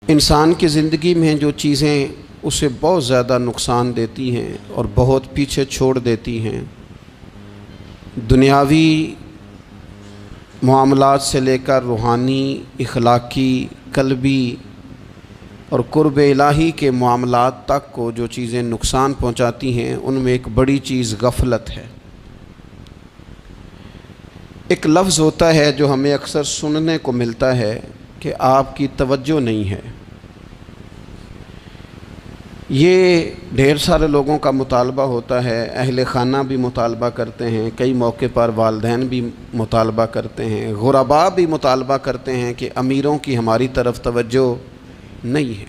انسان کی زندگی میں جو چیزیں اسے بہت زیادہ نقصان دیتی ہیں اور بہت پیچھے چھوڑ دیتی ہیں، دنیاوی معاملات سے لے کر روحانی، اخلاقی، قلبی اور قرب الہی کے معاملات تک کو جو چیزیں نقصان پہنچاتی ہیں، ان میں ایک بڑی چیز غفلت ہے۔ ایک لفظ ہوتا ہے جو ہمیں اکثر سننے کو ملتا ہے کہ آپ کی توجہ نہیں ہے۔ یہ ڈھیر سارے لوگوں کا مطالبہ ہوتا ہے، اہل خانہ بھی مطالبہ کرتے ہیں، کئی موقع پر والدین بھی مطالبہ کرتے ہیں، غرباء بھی مطالبہ کرتے ہیں کہ امیروں کی ہماری طرف توجہ نہیں ہے۔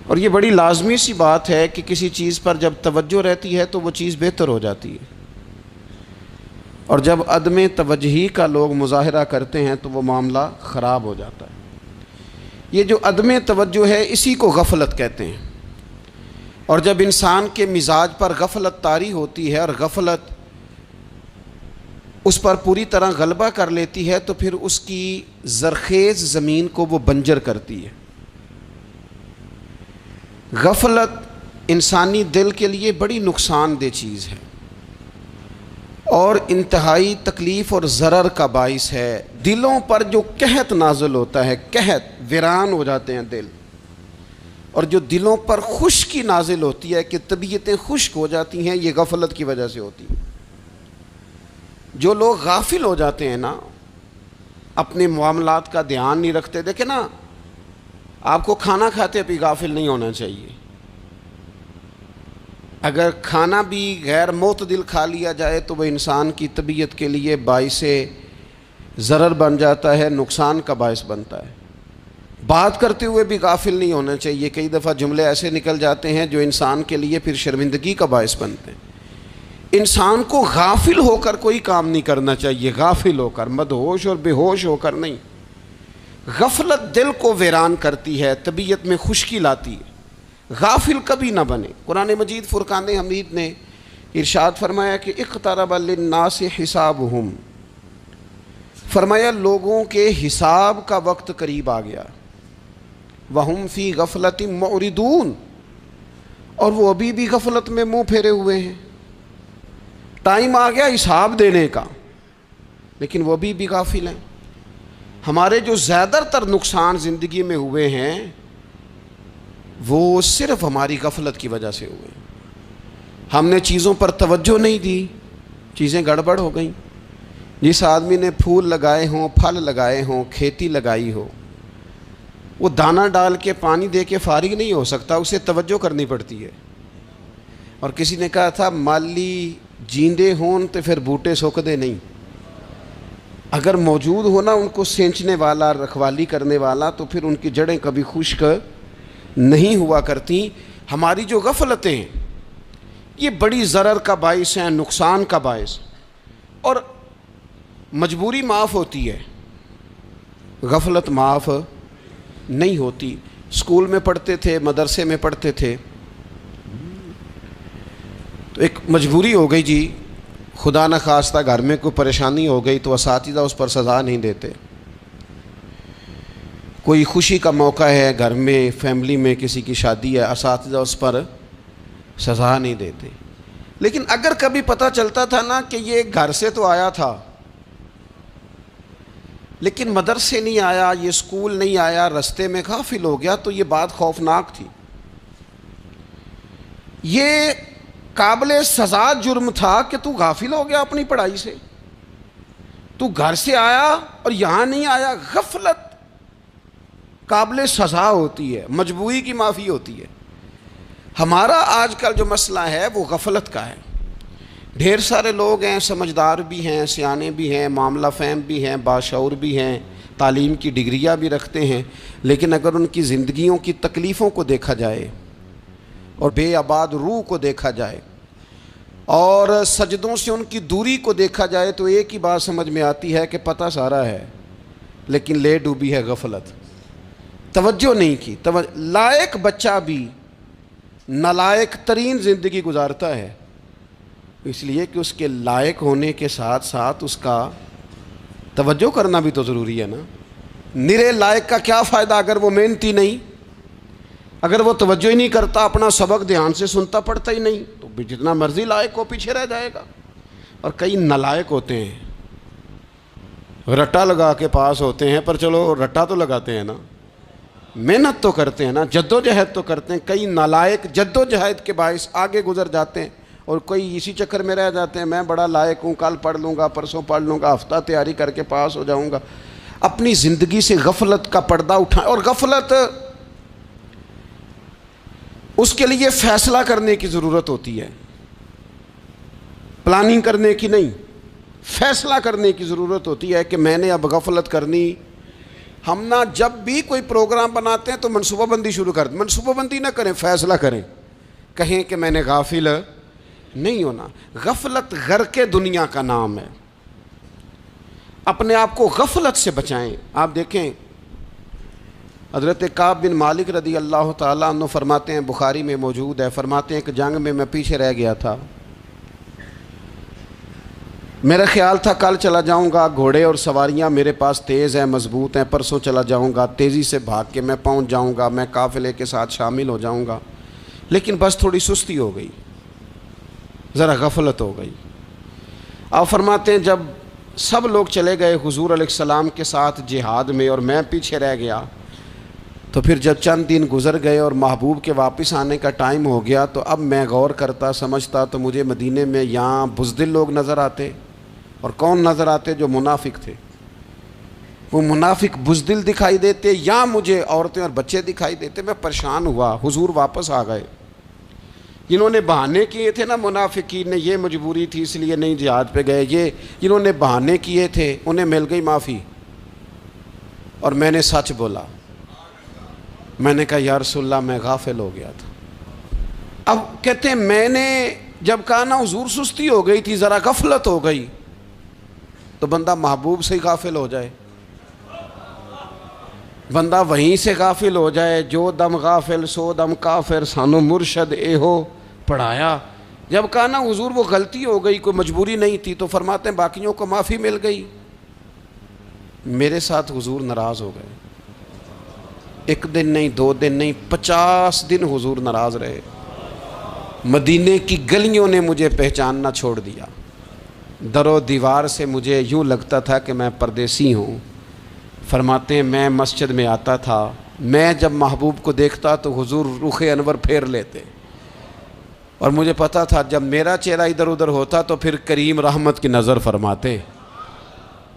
اور یہ بڑی لازمی سی بات ہے کہ کسی چیز پر جب توجہ رہتی ہے تو وہ چیز بہتر ہو جاتی ہے، اور جب عدم توجہی کا لوگ مظاہرہ کرتے ہیں تو وہ معاملہ خراب ہو جاتا ہے۔ یہ جو عدم توجہ ہے اسی کو غفلت کہتے ہیں، اور جب انسان کے مزاج پر غفلت طاری ہوتی ہے اور غفلت اس پر پوری طرح غلبہ کر لیتی ہے تو پھر اس کی زرخیز زمین کو وہ بنجر کرتی ہے۔ غفلت انسانی دل کے لیے بڑی نقصان دہ چیز ہے اور انتہائی تکلیف اور ضرر کا باعث ہے۔ دلوں پر جو قحط نازل ہوتا ہے، قحط، ویران ہو جاتے ہیں دل، اور جو دلوں پر خشکی نازل ہوتی ہے کہ طبیعتیں خشک ہو جاتی ہیں، یہ غفلت کی وجہ سے ہوتی ہے۔ جو لوگ غافل ہو جاتے ہیں نا، اپنے معاملات کا دھیان نہیں رکھتے، دیکھیں نا، آپ کو کھانا کھاتے بھی غافل نہیں ہونا چاہیے۔ اگر کھانا بھی غیر معتدل کھا لیا جائے تو وہ انسان کی طبیعت کے لیے باعث ضرر بن جاتا ہے، نقصان کا باعث بنتا ہے۔ بات کرتے ہوئے بھی غافل نہیں ہونا چاہیے، کئی دفعہ جملے ایسے نکل جاتے ہیں جو انسان کے لیے پھر شرمندگی کا باعث بنتے ہیں۔ انسان کو غافل ہو کر کوئی کام نہیں کرنا چاہیے، غافل ہو کر، مدہوش اور بے ہوش ہو کر نہیں۔ غفلت دل کو ویران کرتی ہے، طبیعت میں خشکی لاتی ہے۔ غافل کبھی نہ بنے۔ قرآن مجید فرقان حمید نے ارشاد فرمایا کہ اقترب للناس حسابہم، فرمایا لوگوں کے حساب کا وقت قریب آ گیا، وہم فی غفلۃ معرضون، اور وہ ابھی بھی غفلت میں منہ پھیرے ہوئے ہیں۔ ٹائم آ گیا حساب دینے کا، لیکن وہ ابھی بھی غافل ہیں۔ ہمارے جو زیادہ تر نقصان زندگی میں ہوئے ہیں وہ صرف ہماری غفلت کی وجہ سے ہوئے۔ ہم نے چیزوں پر توجہ نہیں دی، چیزیں گڑبڑ ہو گئیں۔ جس آدمی نے پھول لگائے ہوں، پھل لگائے ہوں، کھیتی لگائی ہو، وہ دانہ ڈال کے پانی دے کے فارغ نہیں ہو سکتا، اسے توجہ کرنی پڑتی ہے۔ اور کسی نے کہا تھا مالی جیندے ہون تو پھر بوٹے سوکھدے نہیں۔ اگر موجود ہونا ان کو سینچنے والا، رکھوالی کرنے والا، تو پھر ان کی جڑیں کبھی خشک نہیں ہوا کرتی۔ ہماری جو غفلتیں ہیں یہ بڑی ضرر کا باعث ہیں، نقصان کا باعث، اور مجبوری معاف ہوتی ہے، غفلت معاف نہیں ہوتی۔ اسکول میں پڑھتے تھے، مدرسے میں پڑھتے تھے، تو ایک مجبوری ہو گئی جی، خدا نہ خواستہ گھر میں کوئی پریشانی ہو گئی تو اساتذہ اس پر سزا نہیں دیتے۔ کوئی خوشی کا موقع ہے گھر میں، فیملی میں کسی کی شادی ہے، اساتذہ اس پر سزا نہیں دیتے۔ لیکن اگر کبھی پتہ چلتا تھا نا کہ یہ گھر سے تو آیا تھا لیکن مدرسے نہیں آیا، یہ اسکول نہیں آیا، رستے میں غافل ہو گیا، تو یہ بات خوفناک تھی۔ یہ قابل سزا جرم تھا کہ تو غافل ہو گیا اپنی پڑھائی سے، تو گھر سے آیا اور یہاں نہیں آیا۔ غفلت قابل سزا ہوتی ہے، مجبوری کی معافی ہوتی ہے۔ ہمارا آج کل جو مسئلہ ہے وہ غفلت کا ہے۔ ڈھیر سارے لوگ ہیں، سمجھدار بھی ہیں، سیانے بھی ہیں، معاملہ فہم بھی ہیں، باشعور بھی ہیں، تعلیم کی ڈگریاں بھی رکھتے ہیں، لیکن اگر ان کی زندگیوں کی تکلیفوں کو دیکھا جائے اور بے آباد روح کو دیکھا جائے اور سجدوں سے ان کی دوری کو دیکھا جائے تو ایک ہی بات سمجھ میں آتی ہے کہ پتہ سارا ہے لیکن لے ڈوبی ہے غفلت، توجہ نہیں کی۔ لائق بچہ بھی نالائق ترین زندگی گزارتا ہے، اس لیے کہ اس کے لائق ہونے کے ساتھ ساتھ اس کا توجہ کرنا بھی تو ضروری ہے نا۔ نرے لائق کا کیا فائدہ اگر وہ محنتی نہیں، اگر وہ توجہ ہی نہیں کرتا، اپنا سبق دھیان سے سنتا پڑھتا ہی نہیں، تو جتنا مرضی لائق ہو پیچھے رہ جائے گا۔ اور کئی نالائق ہوتے ہیں، رٹا لگا کے پاس ہوتے ہیں، پر چلو رٹا تو لگاتے ہیں نا، محنت تو کرتے ہیں نا، جد و جہد تو کرتے ہیں۔ کئی نالائق جد و جہد کے باعث آگے گزر جاتے ہیں، اور کوئی اسی چکر میں رہ جاتے ہیں، میں بڑا لائق ہوں، کل پڑھ لوں گا، پرسوں پڑھ لوں گا، ہفتہ تیاری کر کے پاس ہو جاؤں گا۔ اپنی زندگی سے غفلت کا پردہ اٹھائیں، اور غفلت اس کے لیے فیصلہ کرنے کی ضرورت ہوتی ہے، پلاننگ کرنے کی نہیں، فیصلہ کرنے کی ضرورت ہوتی ہے کہ میں نے اب غفلت کرنی۔ ہم نہ جب بھی کوئی پروگرام بناتے ہیں تو منصوبہ بندی شروع کر دیں، منصوبہ بندی نہ کریں، فیصلہ کریں، کہیں کہ میں نے غافل نہیں ہونا۔ غفلت غرق دنیا کا نام ہے، اپنے آپ کو غفلت سے بچائیں۔ آپ دیکھیں حضرت کعب بن مالک رضی اللہ تعالیٰ عنہ فرماتے ہیں، بخاری میں موجود ہے، فرماتے ہیں کہ جنگ میں پیچھے رہ گیا تھا، میرا خیال تھا کل چلا جاؤں گا، گھوڑے اور سواریاں میرے پاس تیز ہیں، مضبوط ہیں، پرسوں چلا جاؤں گا، تیزی سے بھاگ کے میں پہنچ جاؤں گا، میں قافلے کے ساتھ شامل ہو جاؤں گا، لیکن بس تھوڑی سستی ہو گئی، ذرا غفلت ہو گئی۔ آپ فرماتے ہیں جب سب لوگ چلے گئے حضور علیہ السلام کے ساتھ جہاد میں اور میں پیچھے رہ گیا، تو پھر جب چند دن گزر گئے اور محبوب کے واپس آنے کا ٹائم ہو گیا، تو اب میں غور کرتا سمجھتا تو مجھے مدینے میں یہاں بزدل لوگ نظر آتے، اور کون نظر آتے؟ جو منافق تھے، وہ منافق بزدل دکھائی دیتے، یا مجھے عورتیں اور بچے دکھائی دیتے۔ میں پریشان ہوا، حضور واپس آ گئے۔ جنہوں نے بہانے کیے تھے نا منافقین نے، یہ مجبوری تھی اس لیے نہیں جہاد پہ گئے، یہ جنہوں نے بہانے کیے تھے انہیں مل گئی معافی، اور میں نے سچ بولا، میں نے کہا یا رسول اللہ میں غافل ہو گیا تھا۔ اب کہتے ہیں میں نے جب کہا نا حضور سستی ہو گئی تھی، ذرا غفلت ہو گئی، تو بندہ محبوب سے ہی غافل ہو جائے، بندہ وہیں سے غافل ہو جائے۔ جو دم غافل سو دم کافر، سانو مرشد اے ہو پڑھایا۔ جب کہا نا حضور وہ غلطی ہو گئی، کوئی مجبوری نہیں تھی، تو فرماتے ہیں باقیوں کو معافی مل گئی، میرے ساتھ حضور ناراض ہو گئے۔ ایک دن نہیں، 2 دن نہیں، 50 دن حضور ناراض رہے۔ مدینے کی گلیوں نے مجھے پہچاننا چھوڑ دیا، در و دیوار سے مجھے یوں لگتا تھا کہ میں پردیسی ہوں۔ فرماتے ہیں میں مسجد میں آتا تھا، میں جب محبوب کو دیکھتا تو حضور رخ انور پھیر لیتے، اور مجھے پتا تھا جب میرا چہرہ ادھر ادھر ہوتا تو پھر کریم رحمت کی نظر فرماتے۔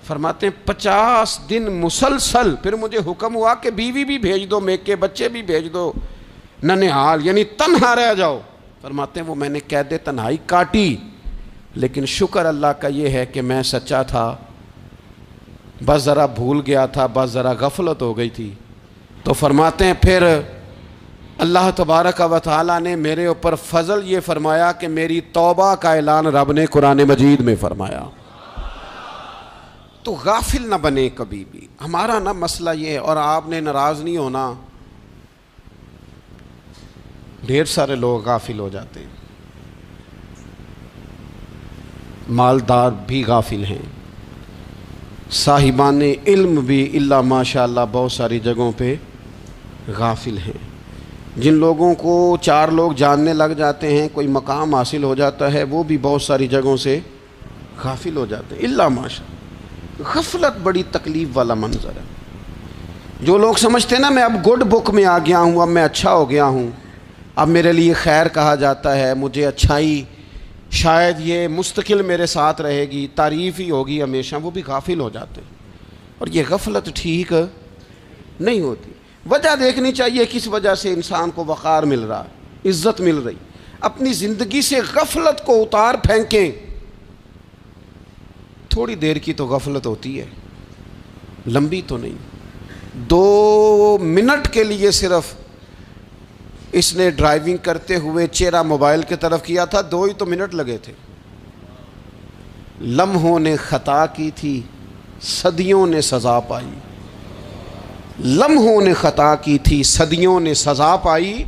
فرماتے ہیں 50 دن مسلسل، پھر مجھے حکم ہوا کہ بیوی بھی بھیج دو، میکے بچے بھی بھیج دو، ننہال یعنی تنہا رہ جاؤ۔ فرماتے ہیں وہ میں نے قید تنہائی کاٹی، لیکن شکر اللہ کا یہ ہے کہ میں سچا تھا، بس ذرا بھول گیا تھا، بس ذرا غفلت ہو گئی تھی۔ تو فرماتے ہیں پھر اللہ تبارک و تعالیٰ نے میرے اوپر فضل یہ فرمایا کہ میری توبہ کا اعلان رب نے قرآن مجید میں فرمایا۔ تو غافل نہ بنے کبھی بھی، ہمارا نہ مسئلہ یہ ہے، اور آپ نے ناراض نہیں ہونا۔ ڈھیر سارے لوگ غافل ہو جاتے ہیں، مالدار بھی غافل ہیں، صاحبان علم بھی الا ماشاء اللہ بہت ساری جگہوں پہ غافل ہیں۔ جن لوگوں کو 4 لوگ جاننے لگ جاتے ہیں، کوئی مقام حاصل ہو جاتا ہے، وہ بھی بہت ساری جگہوں سے غافل ہو جاتے ہیں الا ماشاء اللہ۔ غفلت بڑی تکلیف والا منظر ہے۔ جو لوگ سمجھتے ہیں نا میں اب گڈ بک میں آ گیا ہوں، اب میں اچھا ہو گیا ہوں، اب میرے لیے خیر کہا جاتا ہے، مجھے اچھائی شاید یہ مستقل میرے ساتھ رہے گی، تعریف ہی ہوگی ہمیشہ، وہ بھی غافل ہو جاتے ہیں۔ اور یہ غفلت ٹھیک نہیں ہوتی۔ وجہ دیکھنی چاہیے کس وجہ سے انسان کو وقار مل رہا ہے، عزت مل رہی۔ اپنی زندگی سے غفلت کو اتار پھینکیں۔ تھوڑی دیر کی تو غفلت ہوتی ہے، لمبی تو نہیں۔ 2 منٹ کے لیے صرف اس نے ڈرائیونگ کرتے ہوئے چہرہ موبائل کی طرف کیا تھا، 2 ہی تو منٹ لگے تھے۔ لمحوں نے خطا کی تھی، صدیوں نے سزا پائی۔ لمحوں نے خطا کی تھی، صدیوں نے سزا پائی۔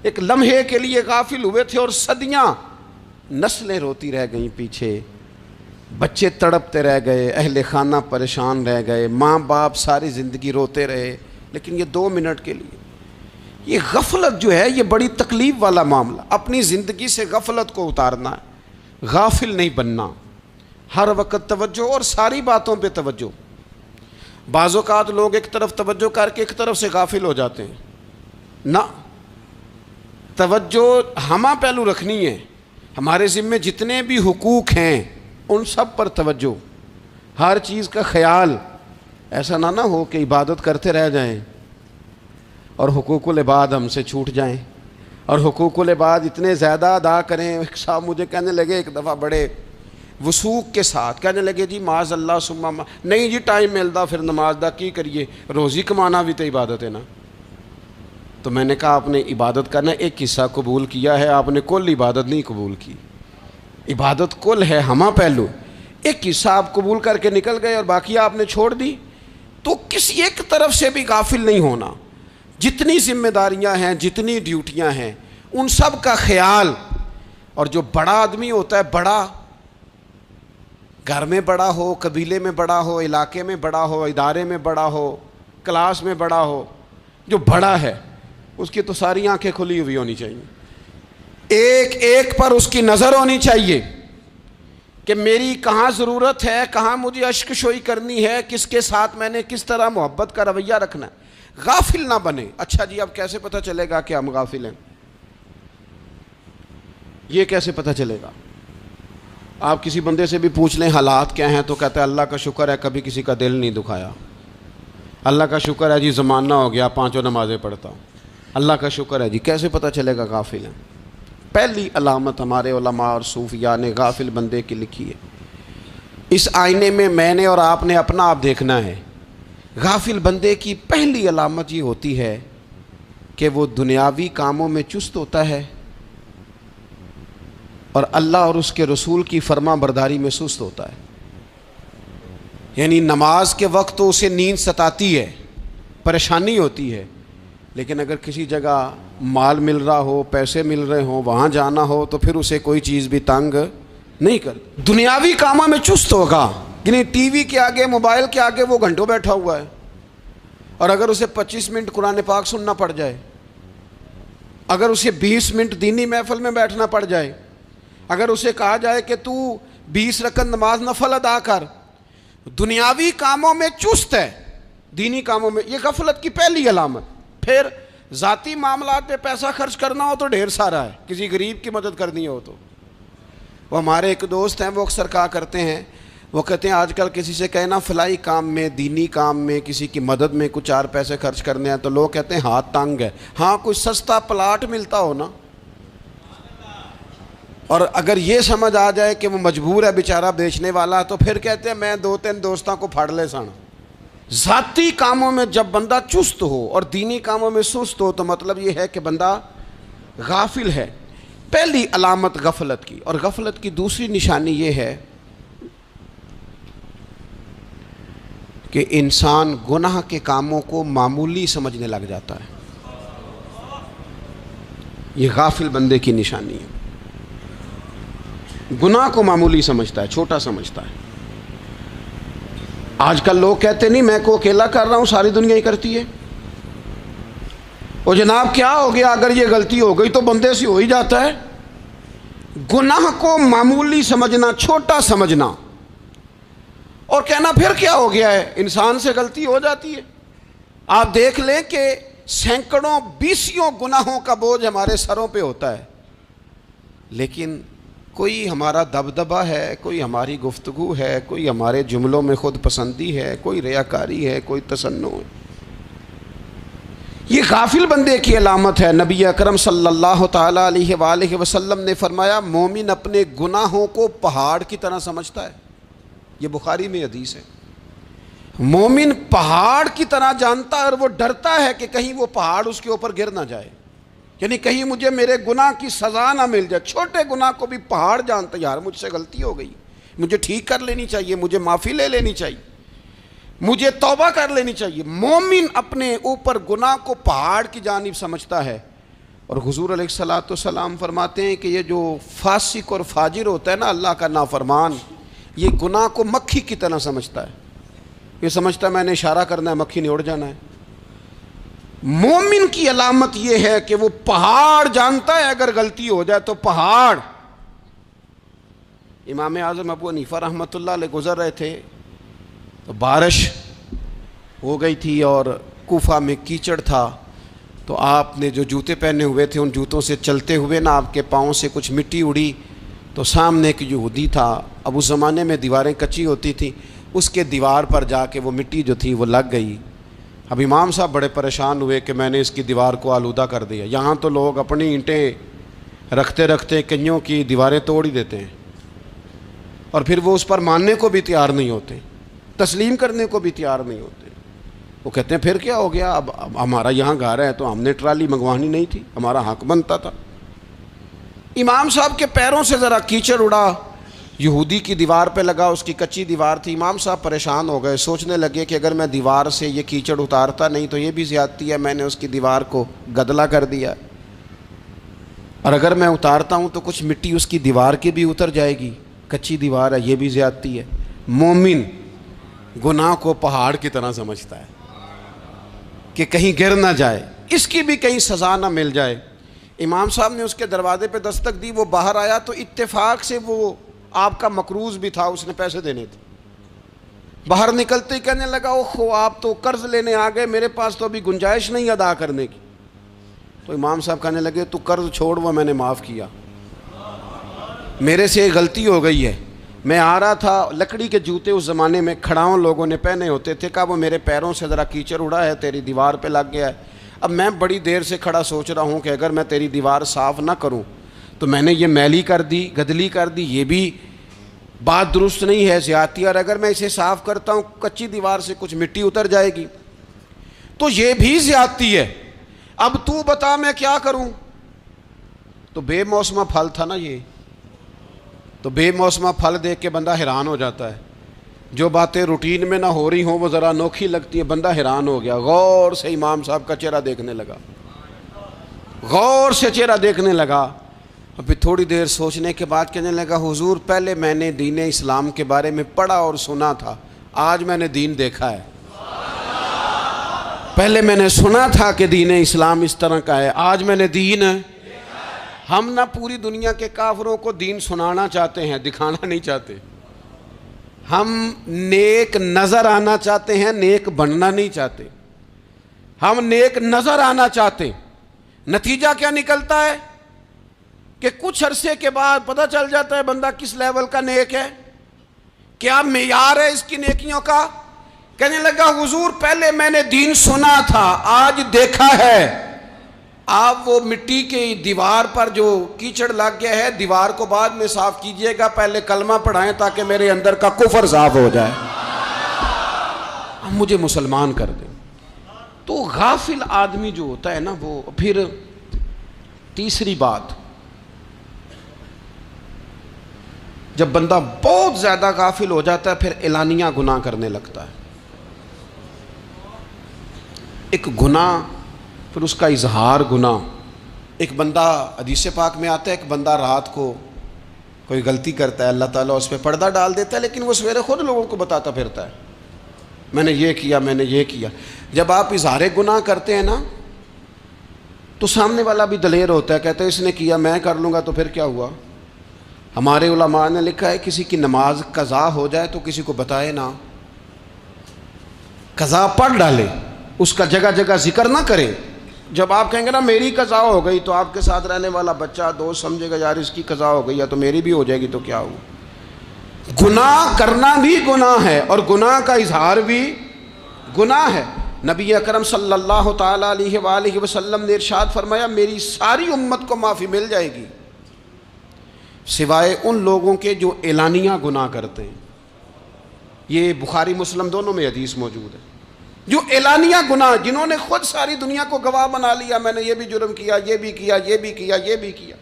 ایک لمحے کے لیے غافل ہوئے تھے اور صدیاں، نسلیں روتی رہ گئیں پیچھے۔ بچے تڑپتے رہ گئے، اہل خانہ پریشان رہ گئے، ماں باپ ساری زندگی روتے رہے، لیکن یہ 2 منٹ کے لیے یہ غفلت جو ہے یہ بڑی تکلیف والا معاملہ. اپنی زندگی سے غفلت کو اتارنا ہے، غافل نہیں بننا، ہر وقت توجہ اور ساری باتوں پہ توجہ. بعض اوقات لوگ ایک طرف توجہ کر کے ایک طرف سے غافل ہو جاتے ہیں. نہ، توجہ ہمہ پہلو رکھنی ہے. ہمارے ذمے جتنے بھی حقوق ہیں ان سب پر توجہ، ہر چیز کا خیال. ایسا نہ ہو کہ عبادت کرتے رہ جائیں اور حقوق العباد ہم سے چھوٹ جائیں، اور حقوق العباد اتنے زیادہ ادا کریں. ایک صاحب مجھے کہنے لگے ایک دفعہ بڑے وثوق کے ساتھ کہنے لگے جی معاذ اللہ ثم نہیں جی ٹائم ملتا پھر نماز دا کی کریے، روزی کمانا بھی تو عبادت ہے نا. تو میں نے کہا آپ نے عبادت کرنا ایک حصہ قبول کیا ہے، آپ نے کل عبادت نہیں قبول کی. عبادت کل ہے، ہمہ پہلو. ایک حصہ آپ قبول کر کے نکل گئے اور باقی آپ نے چھوڑ دی. تو کسی ایک طرف سے بھی غافل نہیں ہونا. جتنی ذمہ داریاں ہیں، جتنی ڈیوٹیاں ہیں، ان سب کا خیال. اور جو بڑا آدمی ہوتا ہے، بڑا گھر میں بڑا ہو، قبیلے میں بڑا ہو، علاقے میں بڑا ہو، ادارے میں بڑا ہو، کلاس میں بڑا ہو، جو بڑا ہے اس کی تو ساری آنکھیں کھلی ہوئی ہونی چاہیے. ایک ایک پر اس کی نظر ہونی چاہیے کہ میری کہاں ضرورت ہے، کہاں مجھے اشک شوئی کرنی ہے، کس کے ساتھ میں نے کس طرح محبت کا رویہ رکھنا ہے. غافل نہ بنے. اچھا جی اب کیسے پتہ چلے گا کہ ہم غافل ہیں؟ یہ کیسے پتہ چلے گا؟ آپ کسی بندے سے بھی پوچھ لیں حالات کیا ہیں تو کہتا ہے اللہ کا شکر ہے کبھی کسی کا دل نہیں دکھایا، اللہ کا شکر ہے جی زمانہ ہو گیا 5 نمازیں پڑھتا ہوں، اللہ کا شکر ہے جی. کیسے پتہ چلے گا غافل ہیں؟ پہلی علامت ہمارے علماء اور صوفیاء نے غافل بندے کی لکھی ہے. اس آئینے میں نے اور آپ نے اپنا آپ دیکھنا ہے. غافل بندے کی پہلی علامت یہ ہوتی ہے کہ وہ دنیاوی کاموں میں چست ہوتا ہے اور اللہ اور اس کے رسول کی فرما برداری میں سست ہوتا ہے. یعنی نماز کے وقت تو اسے نیند ستاتی ہے، پریشانی ہوتی ہے، لیکن اگر کسی جگہ مال مل رہا ہو، پیسے مل رہے ہوں، وہاں جانا ہو تو پھر اسے کوئی چیز بھی تنگ نہیں کرتی. دنیاوی کاموں میں چست ہوگا، یعنی ٹی وی کے آگے، موبائل کے آگے وہ گھنٹوں بیٹھا ہوا ہے. اور اگر اسے 25 منٹ قرآن پاک سننا پڑ جائے، اگر اسے 20 منٹ دینی محفل میں بیٹھنا پڑ جائے، اگر اسے کہا جائے کہ تو 20 رکعت نماز نفل ادا کر، دنیاوی کاموں میں چست ہے، دینی کاموں میں، یہ غفلت کی پہلی علامت. پھر ذاتی معاملات پہ پیسہ خرچ کرنا ہو تو ڈھیر سارا ہے، کسی غریب کی مدد کرنی ہو تو. وہ ہمارے ایک دوست ہیں، وہ اکثر کہا کرتے ہیں، وہ کہتے ہیں آج کل کسی سے کہنا فلائی کام میں، دینی کام میں، کسی کی مدد میں کچھ 4 پیسے خرچ کرنے ہیں تو لوگ کہتے ہیں ہاتھ تنگ ہے. ہاں کوئی سستا پلاٹ ملتا ہو نا، اور اگر یہ سمجھ آ جائے کہ وہ مجبور ہے بیچارہ بیچنے والا، تو پھر کہتے ہیں میں 2-3 دوستوں کو پھاڑ لے سن. ذاتی کاموں میں جب بندہ چست ہو اور دینی کاموں میں سست ہو تو مطلب یہ ہے کہ بندہ غافل ہے. پہلی علامت غفلت کی. اور غفلت کی دوسری نشانی یہ ہے کہ انسان گناہ کے کاموں کو معمولی سمجھنے لگ جاتا ہے. یہ غافل بندے کی نشانی ہے. گناہ کو معمولی سمجھتا ہے، چھوٹا سمجھتا ہے. آج کل لوگ کہتے نہیں میں کو اکیلا کر رہا ہوں، ساری دنیا ہی کرتی ہے. اور جناب کیا ہو گیا، اگر یہ غلطی ہو گئی تو بندے سے ہو ہی جاتا ہے. گناہ کو معمولی سمجھنا، چھوٹا سمجھنا اور کہنا پھر کیا ہو گیا ہے، انسان سے غلطی ہو جاتی ہے. آپ دیکھ لیں کہ سینکڑوں بیسیوں گناہوں کا بوجھ ہمارے سروں پہ ہوتا ہے، لیکن کوئی ہمارا دبدبہ ہے، کوئی ہماری گفتگو ہے، کوئی ہمارے جملوں میں خود پسندی ہے، کوئی ریاکاری ہے، کوئی تصنع ہے. یہ غافل بندے کی علامت ہے. نبی اکرم صلی اللہ تعالیٰ علیہ وآلہ وسلم نے فرمایا مومن اپنے گناہوں کو پہاڑ کی طرح سمجھتا ہے. یہ بخاری میں حدیث ہے. مومن پہاڑ کی طرح جانتا ہے اور وہ ڈرتا ہے کہ کہیں وہ پہاڑ اس کے اوپر گر نہ جائے، یعنی کہیں مجھے میرے گناہ کی سزا نہ مل جائے. چھوٹے گناہ کو بھی پہاڑ جانتا ہے، یار مجھ سے غلطی ہو گئی، مجھے ٹھیک کر لینی چاہیے، مجھے معافی لے لینی چاہیے، مجھے توبہ کر لینی چاہیے. مومن اپنے اوپر گناہ کو پہاڑ کی جانب سمجھتا ہے. اور حضور علیہ الصلوۃ والسلام فرماتے ہیں کہ یہ جو فاسق اور فاجر ہوتا ہے نا، اللہ کا نافرمان، یہ گناہ کو مکھی کی طرح سمجھتا ہے، یہ سمجھتا ہے میں نے اشارہ کرنا ہے مکھی نے اڑ جانا ہے۔ مومن کی علامت یہ ہے کہ وہ پہاڑ جانتا ہے اگر غلطی ہو جائے تو پہاڑ۔ امام اعظم ابو حنیفہ رحمۃ اللہ علیہ گزر رہے تھے تو بارش ہو گئی تھی اور کوفہ میں کیچڑ تھا، تو آپ نے جو جوتے پہنے ہوئے تھے ان جوتوں سے چلتے ہوئے نا آپ کے پاؤں سے کچھ مٹی اڑی، تو سامنے ایک یہودی تھا، اب اس زمانے میں دیواریں کچی ہوتی تھیں، اس کے دیوار پر جا کے وہ مٹی جو تھی وہ لگ گئی۔ اب امام صاحب بڑے پریشان ہوئے کہ میں نے اس کی دیوار کو آلودہ کر دیا۔ یہاں تو لوگ اپنی اینٹیں رکھتے رکھتے کئیوں کی دیواریں توڑ ہی دیتے ہیں، اور پھر وہ اس پر ماننے کو بھی تیار نہیں ہوتے، تسلیم کرنے کو بھی تیار نہیں ہوتے۔ وہ کہتے ہیں پھر کیا ہو گیا، اب ہمارا یہاں گھر ہے تو ہم نے ٹرالی منگوانی نہیں تھی، ہمارا حق بنتا تھا۔ امام صاحب کے پیروں سے ذرا کیچڑ اڑا، یہودی کی دیوار پہ لگا، اس کی کچی دیوار تھی۔ امام صاحب پریشان ہو گئے، سوچنے لگے کہ اگر میں دیوار سے یہ کیچڑ اتارتا نہیں تو یہ بھی زیادتی ہے، میں نے اس کی دیوار کو گدلا کر دیا، اور اگر میں اتارتا ہوں تو کچھ مٹی اس کی دیوار کی بھی اتر جائے گی، کچی دیوار ہے، یہ بھی زیادتی ہے۔ مومن گناہ کو پہاڑ کی طرح سمجھتا ہے کہ کہیں گر نہ جائے، اس کی بھی کہیں سزا نہ مل جائے۔ امام صاحب نے اس کے دروازے پہ دستک دی، وہ باہر آیا تو اتفاق سے وہ آپ کا مقروض بھی تھا، اس نے پیسے دینے تھے۔ باہر نکلتے ہی کہنے لگا اوہو آپ تو قرض لینے آ گئے، میرے پاس تو ابھی گنجائش نہیں ادا کرنے کی۔ تو امام صاحب کہنے لگے تو قرض چھوڑ، وہ میں نے معاف کیا، میرے سے غلطی ہو گئی ہے۔ میں آ رہا تھا، لکڑی کے جوتے اس زمانے میں کھڑاؤں لوگوں نے پہنے ہوتے تھے، کہا وہ میرے پیروں سے ذرا کیچڑ اڑا ہے، تیری دیوار پہ لگ گیا ہے۔ اب میں بڑی دیر سے کھڑا سوچ رہا ہوں کہ اگر میں تیری دیوار صاف نہ کروں تو میں نے یہ میلی کر دی، گدلی کر دی، یہ بھی بات درست نہیں ہے، زیادتی، اور اگر میں اسے صاف کرتا ہوں کچی دیوار سے کچھ مٹی اتر جائے گی تو یہ بھی زیادتی ہے، اب تو بتا میں کیا کروں۔ تو بے موسمہ پھل تھا نا یہ، تو بے موسمہ پھل دیکھ کے بندہ حیران ہو جاتا ہے، جو باتیں روٹین میں نہ ہو رہی ہوں وہ ذرا انوکھی لگتی ہیں، بندہ حیران ہو گیا، غور سے امام صاحب کا چہرہ دیکھنے لگا، غور سے چہرہ دیکھنے لگا، اور پھر تھوڑی دیر سوچنے کے بعد کہنے لگا حضور پہلے میں نے دین اسلام کے بارے میں پڑھا اور سنا تھا، آج میں نے دین دیکھا ہے۔ پہلے میں نے سنا تھا کہ دین اسلام اس طرح کا ہے، آج میں نے دین۔ ہم نہ پوری دنیا کے کافروں کو دین سنانا چاہتے ہیں، دکھانا نہیں چاہتے، ہم نیک نظر آنا چاہتے ہیں، نیک بننا نہیں چاہتے، ہم نیک نظر آنا چاہتے۔ نتیجہ کیا نکلتا ہے کہ کچھ عرصے کے بعد پتہ چل جاتا ہے بندہ کس لیول کا نیک ہے، کیا معیار ہے اس کی نیکیوں کا۔ کہنے لگا حضور پہلے میں نے دین سنا تھا، آج دیکھا ہے۔ آپ وہ مٹی کی دیوار پر جو کیچڑ لگ گیا ہے، دیوار کو بعد میں صاف کیجئے گا، پہلے کلمہ پڑھائیں تاکہ میرے اندر کا کفر صاف ہو جائے، مجھے مسلمان کر دیں۔ تو غافل آدمی جو ہوتا ہے نا وہ پھر تیسری بات، جب بندہ بہت زیادہ غافل ہو جاتا ہے پھر اعلانیہ گناہ کرنے لگتا ہے۔ ایک گناہ پھر اس کا اظہار گناہ، ایک بندہ حدیث پاک میں آتا ہے ایک بندہ رات کو کوئی غلطی کرتا ہے، اللہ تعالیٰ اس پہ پردہ ڈال دیتا ہے، لیکن وہ سویرے خود لوگوں کو بتاتا پھرتا ہے میں نے یہ کیا، میں نے یہ کیا۔ جب آپ اظہار گناہ کرتے ہیں نا تو سامنے والا بھی دلیر ہوتا ہے، کہتا ہے اس نے کیا میں کر لوں گا تو پھر کیا ہوا۔ ہمارے علماء نے لکھا ہے کسی کی نماز قضا ہو جائے تو کسی کو بتائے نہ، قضا پڑھ ڈالے، اس کا جگہ جگہ ذکر نہ کرے۔ جب آپ کہیں گے نا میری قضا ہو گئی تو آپ کے ساتھ رہنے والا بچہ دوست سمجھے گا یار اس کی قضا ہو گئی ہے تو میری بھی ہو جائے گی تو کیا ہوا۔ گناہ کرنا بھی گناہ ہے اور گناہ کا اظہار بھی گناہ ہے۔ نبی اکرم صلی اللہ تعالیٰ علیہ وآلہ وسلم نے ارشاد فرمایا میری ساری امت کو معافی مل جائے گی سوائے ان لوگوں کے جو اعلانیہ گناہ کرتے ہیں۔ یہ بخاری مسلم دونوں میں حدیث موجود ہے۔ جو اعلانیہ گناہ، جنہوں نے خود ساری دنیا کو گواہ بنا لیا میں نے یہ بھی جرم کیا، یہ بھی کیا، یہ بھی کیا، یہ بھی کیا،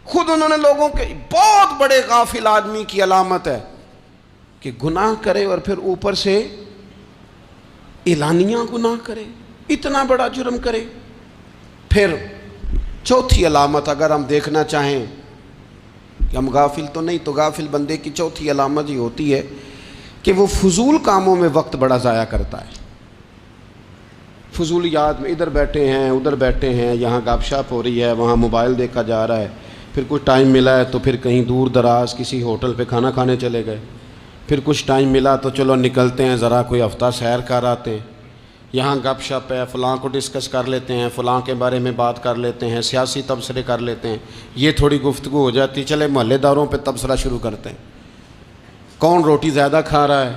خود انہوں نے لوگوں کے، بہت بڑے غافل آدمی کی علامت ہے کہ گناہ کرے اور پھر اوپر سے اعلانیہ گناہ کرے، اتنا بڑا جرم کرے۔ پھر چوتھی علامت اگر ہم دیکھنا چاہیں کہ ہم غافل تو نہیں، تو غافل بندے کی چوتھی علامت یہ ہوتی ہے کہ وہ فضول کاموں میں وقت بڑا ضائع کرتا ہے، فضولیات میں، ادھر بیٹھے ہیں ادھر بیٹھے ہیں، یہاں گپ شپ ہو رہی ہے، وہاں موبائل دیکھا جا رہا ہے، پھر کچھ ٹائم ملا ہے تو پھر کہیں دور دراز کسی ہوٹل پہ کھانا کھانے چلے گئے، پھر کچھ ٹائم ملا تو چلو نکلتے ہیں ذرا کوئی ہفتہ سیر کر آتے ہیں، یہاں گپ شپ ہے، فلاں کو ڈسکس کر لیتے ہیں، فلاں کے بارے میں بات کر لیتے ہیں، سیاسی تبصرے کر لیتے ہیں، یہ تھوڑی گفتگو ہو جاتی، چلے محلے داروں پہ تبصرہ شروع کرتے ہیں، کون روٹی زیادہ کھا رہا ہے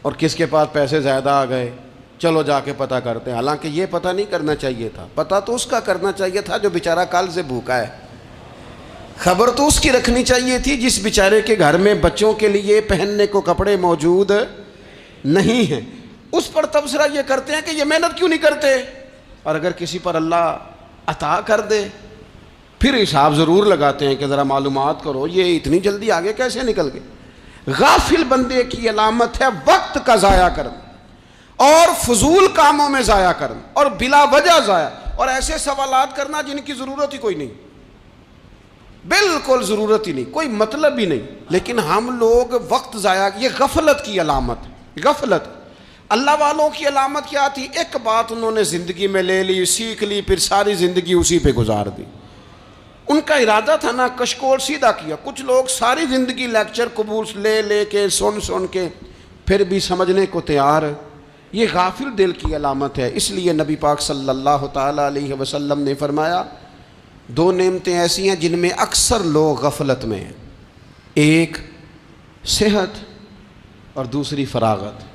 اور کس کے پاس پیسے زیادہ آ گئے، چلو جا کے پتہ کرتے ہیں، حالانکہ یہ پتہ نہیں کرنا چاہیے تھا، پتہ تو اس کا کرنا چاہیے تھا جو بیچارہ کل سے بھوکا ہے، خبر تو اس کی رکھنی چاہیے تھی جس بیچارے کے گھر میں بچوں کے لیے پہننے کو کپڑے موجود نہیں ہیں، اس پر تبصرہ یہ کرتے ہیں کہ یہ محنت کیوں نہیں کرتے، اور اگر کسی پر اللہ عطا کر دے پھر حساب ضرور لگاتے ہیں کہ ذرا معلومات کرو یہ اتنی جلدی آگے کیسے نکل گئے۔ غافل بندے کی علامت ہے وقت کا ضائع کرنا اور فضول کاموں میں ضائع کرنا اور بلا وجہ ضائع، اور ایسے سوالات کرنا جن کی ضرورت ہی کوئی نہیں، بالکل ضرورت ہی نہیں، کوئی مطلب ہی نہیں، لیکن ہم لوگ وقت ضائع، یہ غفلت کی علامت، غفلت۔ اللہ والوں کی علامت کیا تھی؟ ایک بات انہوں نے زندگی میں لے لی، سیکھ لی، پھر ساری زندگی اسی پہ گزار دی، ان کا ارادہ تھا نا کشکول سیدھا کیا۔ کچھ لوگ ساری زندگی لیکچر قبول لے کے سن کے پھر بھی سمجھنے کو تیار، یہ غافل دل کی علامت ہے۔ اس لیے نبی پاک صلی اللہ تعالیٰ علیہ وسلم نے فرمایا دو نعمتیں ایسی ہیں جن میں اکثر لوگ غفلت میں ہیں، ایک صحت اور دوسری فراغت۔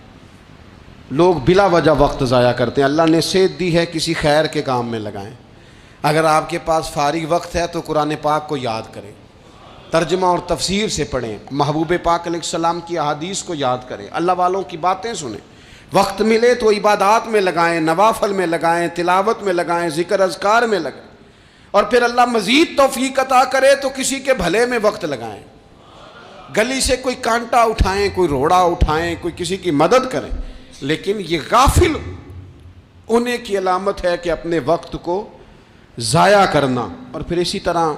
لوگ بلا وجہ وقت ضائع کرتے ہیں، اللہ نے صحت دی ہے کسی خیر کے کام میں لگائیں، اگر آپ کے پاس فارغ وقت ہے تو قرآن پاک کو یاد کریں، ترجمہ اور تفسیر سے پڑھیں، محبوب پاک علیہ السلام کی احادیث کو یاد کریں، اللہ والوں کی باتیں سنیں، وقت ملے تو عبادات میں لگائیں، نوافل میں لگائیں، تلاوت میں لگائیں، ذکر اذکار میں لگائیں، اور پھر اللہ مزید توفیق عطا کرے تو کسی کے بھلے میں وقت لگائیں، گلی سے کوئی کانٹا اٹھائیں، کوئی روڑا اٹھائیں، کوئی کسی کی مدد کریں، لیکن یہ غافل ہونے کی علامت ہے کہ اپنے وقت کو ضائع کرنا۔ اور پھر اسی طرح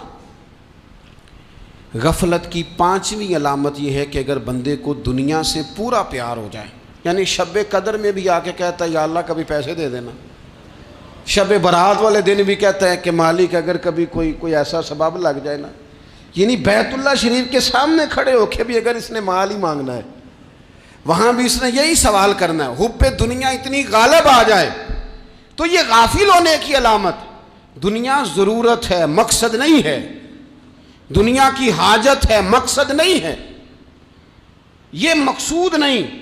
غفلت کی پانچویں علامت یہ ہے کہ اگر بندے کو دنیا سے پورا پیار ہو جائے، یعنی شب قدر میں بھی آ کے کہتا ہے یا اللہ کبھی پیسے دے دینا، شب برات والے دن بھی کہتا ہے کہ مالک اگر کبھی کوئی ایسا سبب لگ جائے نا، یعنی بیت اللہ شریف کے سامنے کھڑے ہو کے بھی اگر اس نے مال ہی مانگنا ہے وہاں بھی اس نے یہی سوال کرنا ہے، حب دنیا اتنی غالب آ جائے، تو یہ غافل ہونے کی علامت۔ دنیا ضرورت ہے، مقصد نہیں ہے، دنیا کی حاجت ہے، مقصد نہیں ہے، یہ مقصود نہیں۔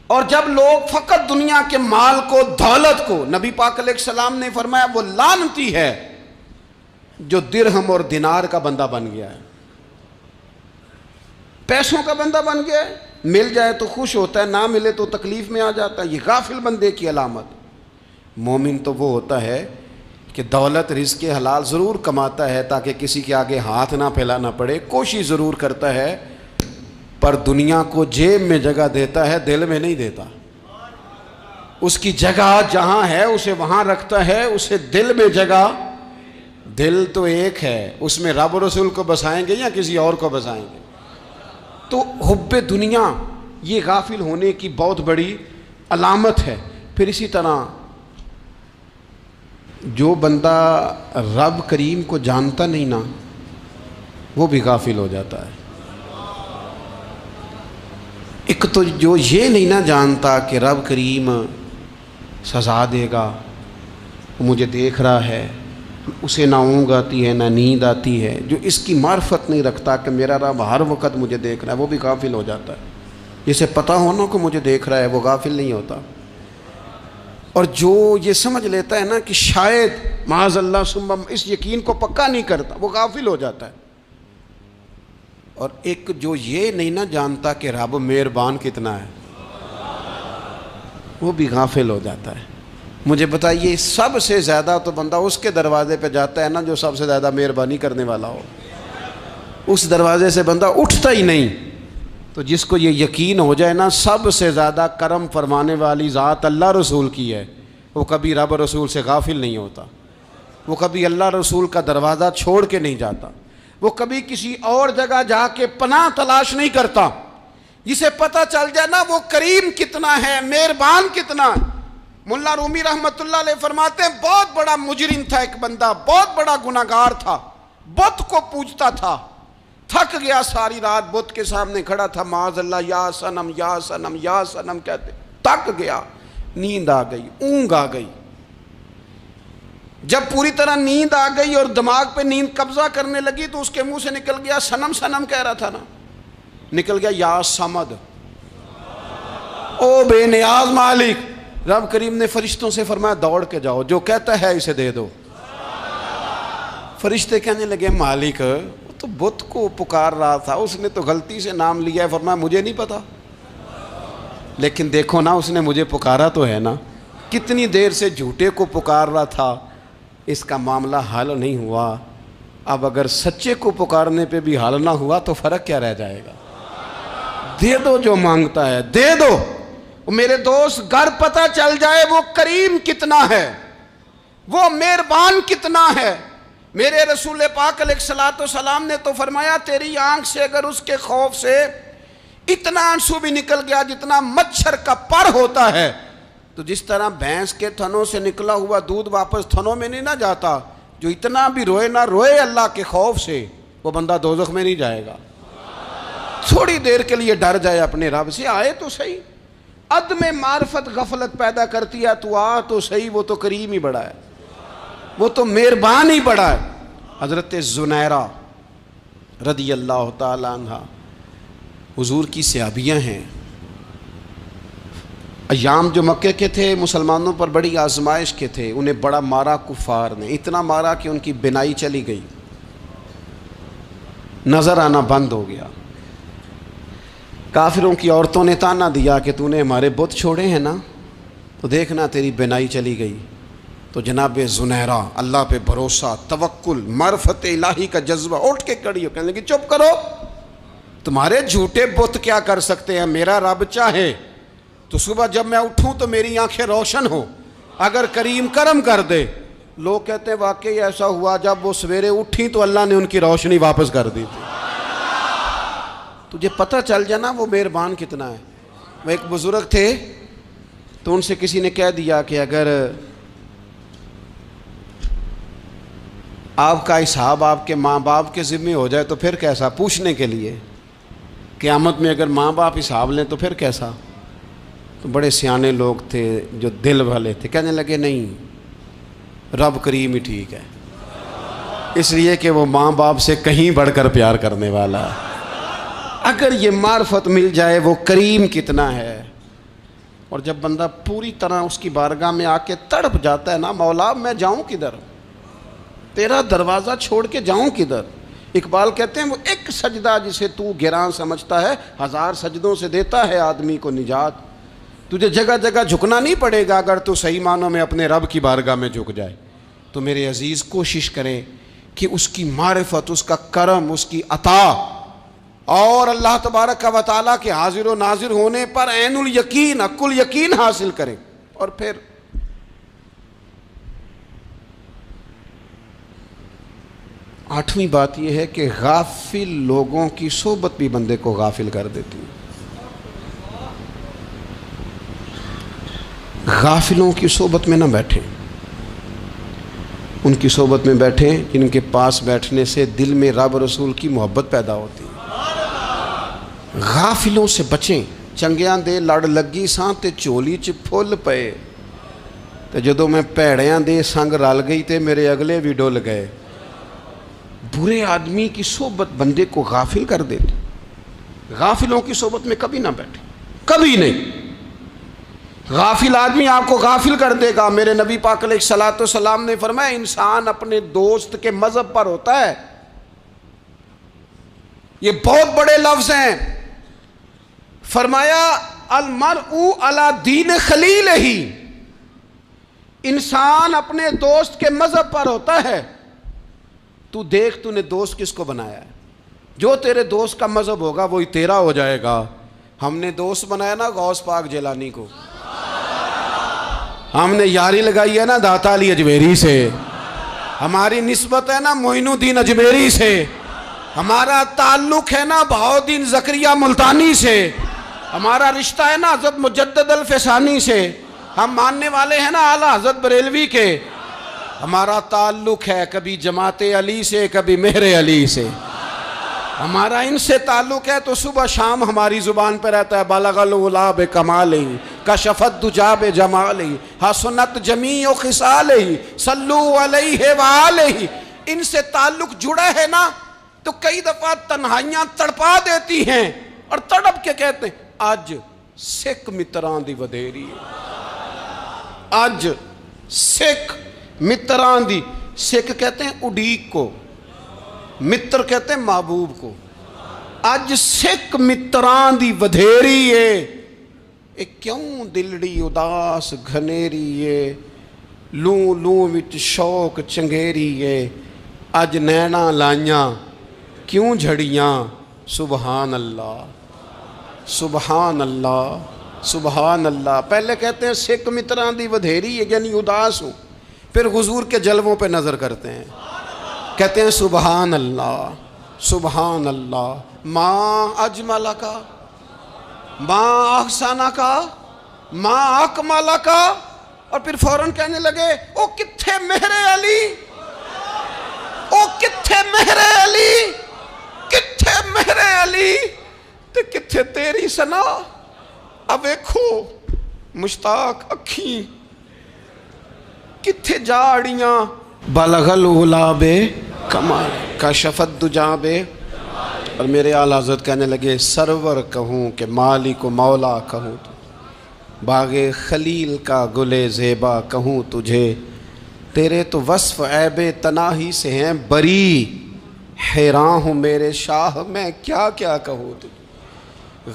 اور جب لوگ فقط دنیا کے مال کو، دولت کو، نبی پاک علیہ السلام نے فرمایا وہ لعنتی ہے جو درہم اور دینار کا بندہ بن گیا ہے، پیسوں کا بندہ بن گیا ہے، مل جائے تو خوش ہوتا ہے، نہ ملے تو تکلیف میں آ جاتا ہے، یہ غافل بندے کی علامت۔ مومن تو وہ ہوتا ہے کہ دولت رزق حلال ضرور کماتا ہے تاکہ کسی کے آگے ہاتھ نہ پھیلانا پڑے، کوشش ضرور کرتا ہے، پر دنیا کو جیب میں جگہ دیتا ہے، دل میں نہیں دیتا، اس کی جگہ جہاں ہے اسے وہاں رکھتا ہے، اسے دل میں جگہ، دل تو ایک ہے، اس میں رب و رسول کو بسائیں گے یا کسی اور کو بسائیں گے؟ تو حب دنیا یہ غافل ہونے کی بہت بڑی علامت ہے۔ پھر اسی طرح جو بندہ رب کریم کو جانتا نہیں نا وہ بھی غافل ہو جاتا ہے۔ ایک تو جو یہ نہیں نہ جانتا کہ رب کریم سزا دے گا، وہ مجھے دیکھ رہا ہے، اسے نہ اونگ آتی ہے نہ نیند آتی ہے، جو اس کی معرفت نہیں رکھتا کہ میرا رب ہر وقت مجھے دیکھ رہا ہے، وہ بھی غافل ہو جاتا ہے۔ جسے پتہ ہونا کہ مجھے دیکھ رہا ہے وہ غافل نہیں ہوتا۔ اور جو یہ سمجھ لیتا ہے نا کہ شاید معاذ اللہ ثم، اس یقین کو پکا نہیں کرتا، وہ غافل ہو جاتا ہے۔ اور ایک جو یہ نہیں نہ جانتا کہ رب مہربان کتنا ہے، وہ بھی غافل ہو جاتا ہے۔ مجھے بتائیے سب سے زیادہ تو بندہ اس کے دروازے پہ جاتا ہے نا جو سب سے زیادہ مہربانی کرنے والا ہو، اس دروازے سے بندہ اٹھتا ہی نہیں۔ تو جس کو یہ یقین ہو جائے نا سب سے زیادہ کرم فرمانے والی ذات اللہ رسول کی ہے، وہ کبھی رب رسول سے غافل نہیں ہوتا۔ وہ کبھی اللہ رسول کا دروازہ چھوڑ کے نہیں جاتا، وہ کبھی کسی اور جگہ جا کے پناہ تلاش نہیں کرتا۔ جسے پتہ چل جائے نا وہ کریم کتنا ہے، مہربان کتنا ہے۔ ملا رومی رحمت اللہ علیہ فرماتے ہیں بہت بڑا مجرم تھا ایک بندہ، بہت بڑا گناہگار تھا، بت کو پوجتا تھا، تھک گیا، ساری رات بت کے سامنے کھڑا تھا، معاذ اللہ یا صنم یا صنم یا صنم کہتے، تھک گیا، نیند آ گئی، اونگ آ گئی۔ جب پوری طرح نیند آ گئی اور دماغ پہ نیند قبضہ کرنے لگی تو اس کے منہ سے نکل گیا، صنم صنم کہہ رہا تھا نا، نکل گیا یا صمد، او بے نیاز مالک۔ رب کریم نے فرشتوں سے فرمایا دوڑ کے جاؤ، جو کہتا ہے اسے دے دو۔ فرشتے کہنے لگے مالک وہ تو بت کو پکار رہا تھا، اس نے تو غلطی سے نام لیا ہے۔ فرمایا مجھے نہیں پتا، لیکن دیکھو نا اس نے مجھے پکارا تو ہے نا، کتنی دیر سے جھوٹے کو پکار رہا تھا، اس کا معاملہ حل نہیں ہوا، اب اگر سچے کو پکارنے پہ بھی حل نہ ہوا تو فرق کیا رہ جائے گا؟ دے دو جو مانگتا ہے، دے دو۔ میرے دوست گر پتہ چل جائے وہ کریم کتنا ہے، وہ مہربان کتنا ہے۔ میرے رسول پاک علیہ الصلوۃ والسلام نے تو فرمایا تیری آنکھ سے اگر اس کے خوف سے اتنا آنسو بھی نکل گیا جتنا مچھر کا پر ہوتا ہے، تو جس طرح بھینس کے تھنوں سے نکلا ہوا دودھ واپس تھنوں میں نہیں نہ جاتا، جو اتنا بھی روئے نہ روئے اللہ کے خوف سے، وہ بندہ دوزخ میں نہیں جائے گا۔ تھوڑی دیر کے لیے ڈر جائے اپنے رب سے، آئے تو صحیح۔ عدم معرفت غفلت پیدا کرتی ہے، تو آ تو صحیح، وہ تو کریم ہی بڑا ہے، وہ تو مہربان ہی بڑا ہے۔ حضرت زنیرہ رضی اللہ تعالی عنہ حضور کی صحابیاں ہیں۔ ایام جو مکے کے تھے مسلمانوں پر بڑی آزمائش کے تھے، انہیں بڑا مارا کفار نے، اتنا مارا کہ ان کی بینائی چلی گئی، نظر آنا بند ہو گیا۔ کافروں کی عورتوں نے تانا دیا کہ تو نے ہمارے بت چھوڑے ہیں نا، تو دیکھنا تیری بینائی چلی گئی۔ تو جناب زنیرہ اللہ پہ بھروسہ، توکل، معرفت الہی کا جذبہ، اٹھ کے کھڑی ہو، کہنے لگی چپ کرو، تمہارے جھوٹے بت کیا کر سکتے ہیں، میرا رب چاہے تو صبح جب میں اٹھوں تو میری آنکھیں روشن ہو، اگر کریم کرم کر دے۔ لوگ کہتے ہیں واقعی ایسا ہوا، جب وہ سویرے اٹھی تو اللہ نے ان کی روشنی واپس کر دی تھی۔ تجھے پتہ چل جانا وہ مہربان کتنا ہے۔ وہ ایک بزرگ تھے تو ان سے کسی نے کہہ دیا کہ اگر آپ کا حساب آپ کے ماں باپ کے ذمہ ہو جائے تو پھر کیسا، پوچھنے کے لیے قیامت میں اگر ماں باپ حساب لیں تو پھر کیسا۔ تو بڑے سیانے لوگ تھے جو دل والے تھے، کہنے لگے نہیں، رب کریم ہی ٹھیک ہے، اس لیے کہ وہ ماں باپ سے کہیں بڑھ کر پیار کرنے والا ہے۔ اگر یہ معرفت مل جائے وہ کریم کتنا ہے۔ اور جب بندہ پوری طرح اس کی بارگاہ میں آ کے تڑپ جاتا ہے نا، مولا میں جاؤں کدھر، تیرا دروازہ چھوڑ کے جاؤں کدھر۔ اقبال کہتے ہیں وہ ایک سجدہ جسے تو گراں سمجھتا ہے، 1000 سجدوں سے دیتا ہے آدمی کو نجات۔ تجھے جگہ جگہ جھکنا نہیں پڑے گا اگر تو صحیح معنوں میں اپنے رب کی بارگاہ میں جھک جائے۔ تو میرے عزیز کوشش کریں کہ اس کی معرفت، اس کا کرم، اس کی عطا اور اللہ تبارک و تعالیٰ کے حاضر و ناظر ہونے پر عین الیقین، حق الیقین حاصل کریں۔ اور پھر آٹھویں بات یہ ہے کہ غافل لوگوں کی صحبت بھی بندے کو غافل کر دیتی ہے۔ غافلوں کی صحبت میں نہ بیٹھیں، ان کی صحبت میں بیٹھیں جن کے پاس بیٹھنے سے دل میں رب رسول کی محبت پیدا ہوتی ہے۔ غافلوں سے بچیں۔ چنگیاں دے لڑ لگی ساں تے چولی چ پھل پئے، تے جدوں میں پیڑیاں دے سنگ رل گئی تے میرے اگلے بھی ڈول گئے۔ برے آدمی کی صحبت بندے کو غافل کر دیتی۔ غافلوں کی صحبت میں کبھی نہ بیٹھیں، کبھی نہیں۔ غافل آدمی آپ کو غافل کر دے گا۔ میرے نبی پاک علیہ الصلوۃ والسلام نے فرمایا انسان اپنے دوست کے مذہب پر ہوتا ہے۔ یہ بہت بڑے لفظ ہیں۔ فرمایا المرء علی دین خلیلہ، انسان اپنے دوست کے مذہب پر ہوتا ہے۔ تو دیکھ تو نے دوست کس کو بنایا ہے، جو تیرے دوست کا مذہب ہوگا وہی تیرا ہو جائے گا۔ ہم نے دوست بنایا نا غوث پاک جیلانی کو، ہم نے یاری لگائی ہے نا داتا علی اجمیری سے، ہماری نسبت ہے نا معین الدین اجمیری سے، ہمارا تعلق ہے نا بہاؤالدین زکریا ملتانی سے، ہمارا رشتہ ہے نا حضرت مجدد الفسانی سے، ہم ماننے والے ہیں نا اعلیٰ حضرت بریلوی کے، ہمارا تعلق ہے کبھی جماعت علی سے کبھی مہر علی سے، ہمارا ان سے تعلق ہے تو صبح شام ہماری زبان پہ رہتا ہے بلغ العلا بکمالہ کشف الدجی بجمالہ حسنت جمیع خصالہ صلو علیہ وآلہ۔ ان سے تعلق جڑا ہے نا تو کئی دفعہ تنہائیاں تڑپا دیتی ہیں اور تڑپ کے کہتے ہیں آج سکھ متران دی ودھیری ہے، آج سکھ متران دی، سکھ کہتے ہیں اڈیق کو، متر کہتے ہیں محبوب کو، آج سکھ متران دی ودھیری ہے، اے کیوں دلڑی اداس گھنیری ہے، لوں لوں وچ شوق چنگیری ہے، اج نینا لائیاں کیوں جھڑیاں، سبحان اللہ سبحان اللہ سبحان اللہ۔ پہلے کہتے ہیں سکھ متران دی ودھیری ہے یعنی اداس ہوں، پھر حضور کے جلووں پہ نظر کرتے ہیں، کہتے ہیں سبحان اللہ سبحان اللہ، ماں اجمل کا ماں احسانہ کا ماں اکمل کا، اور پھر فوراً کہنے لگے او کتھے مہر علی، او کتھے مہر علی، کتھے مہر علی تے کتھے تیری سنا، اب ایکھو مشتاق اکھیں کتھے جاڑیاں، بلغ العلا بکمال کشف الدجی بے، اور میرے اعلیٰ حضرت کہنے لگے سرور کہوں کہ مالک و مولا کہوں تو، باغ خلیل کا گل زیبا کہوں تجھے، تیرے تو وصف عیب تناہی سے ہیں بری، حیران ہوں میرے شاہ میں کیا کیا کہوں تجھے۔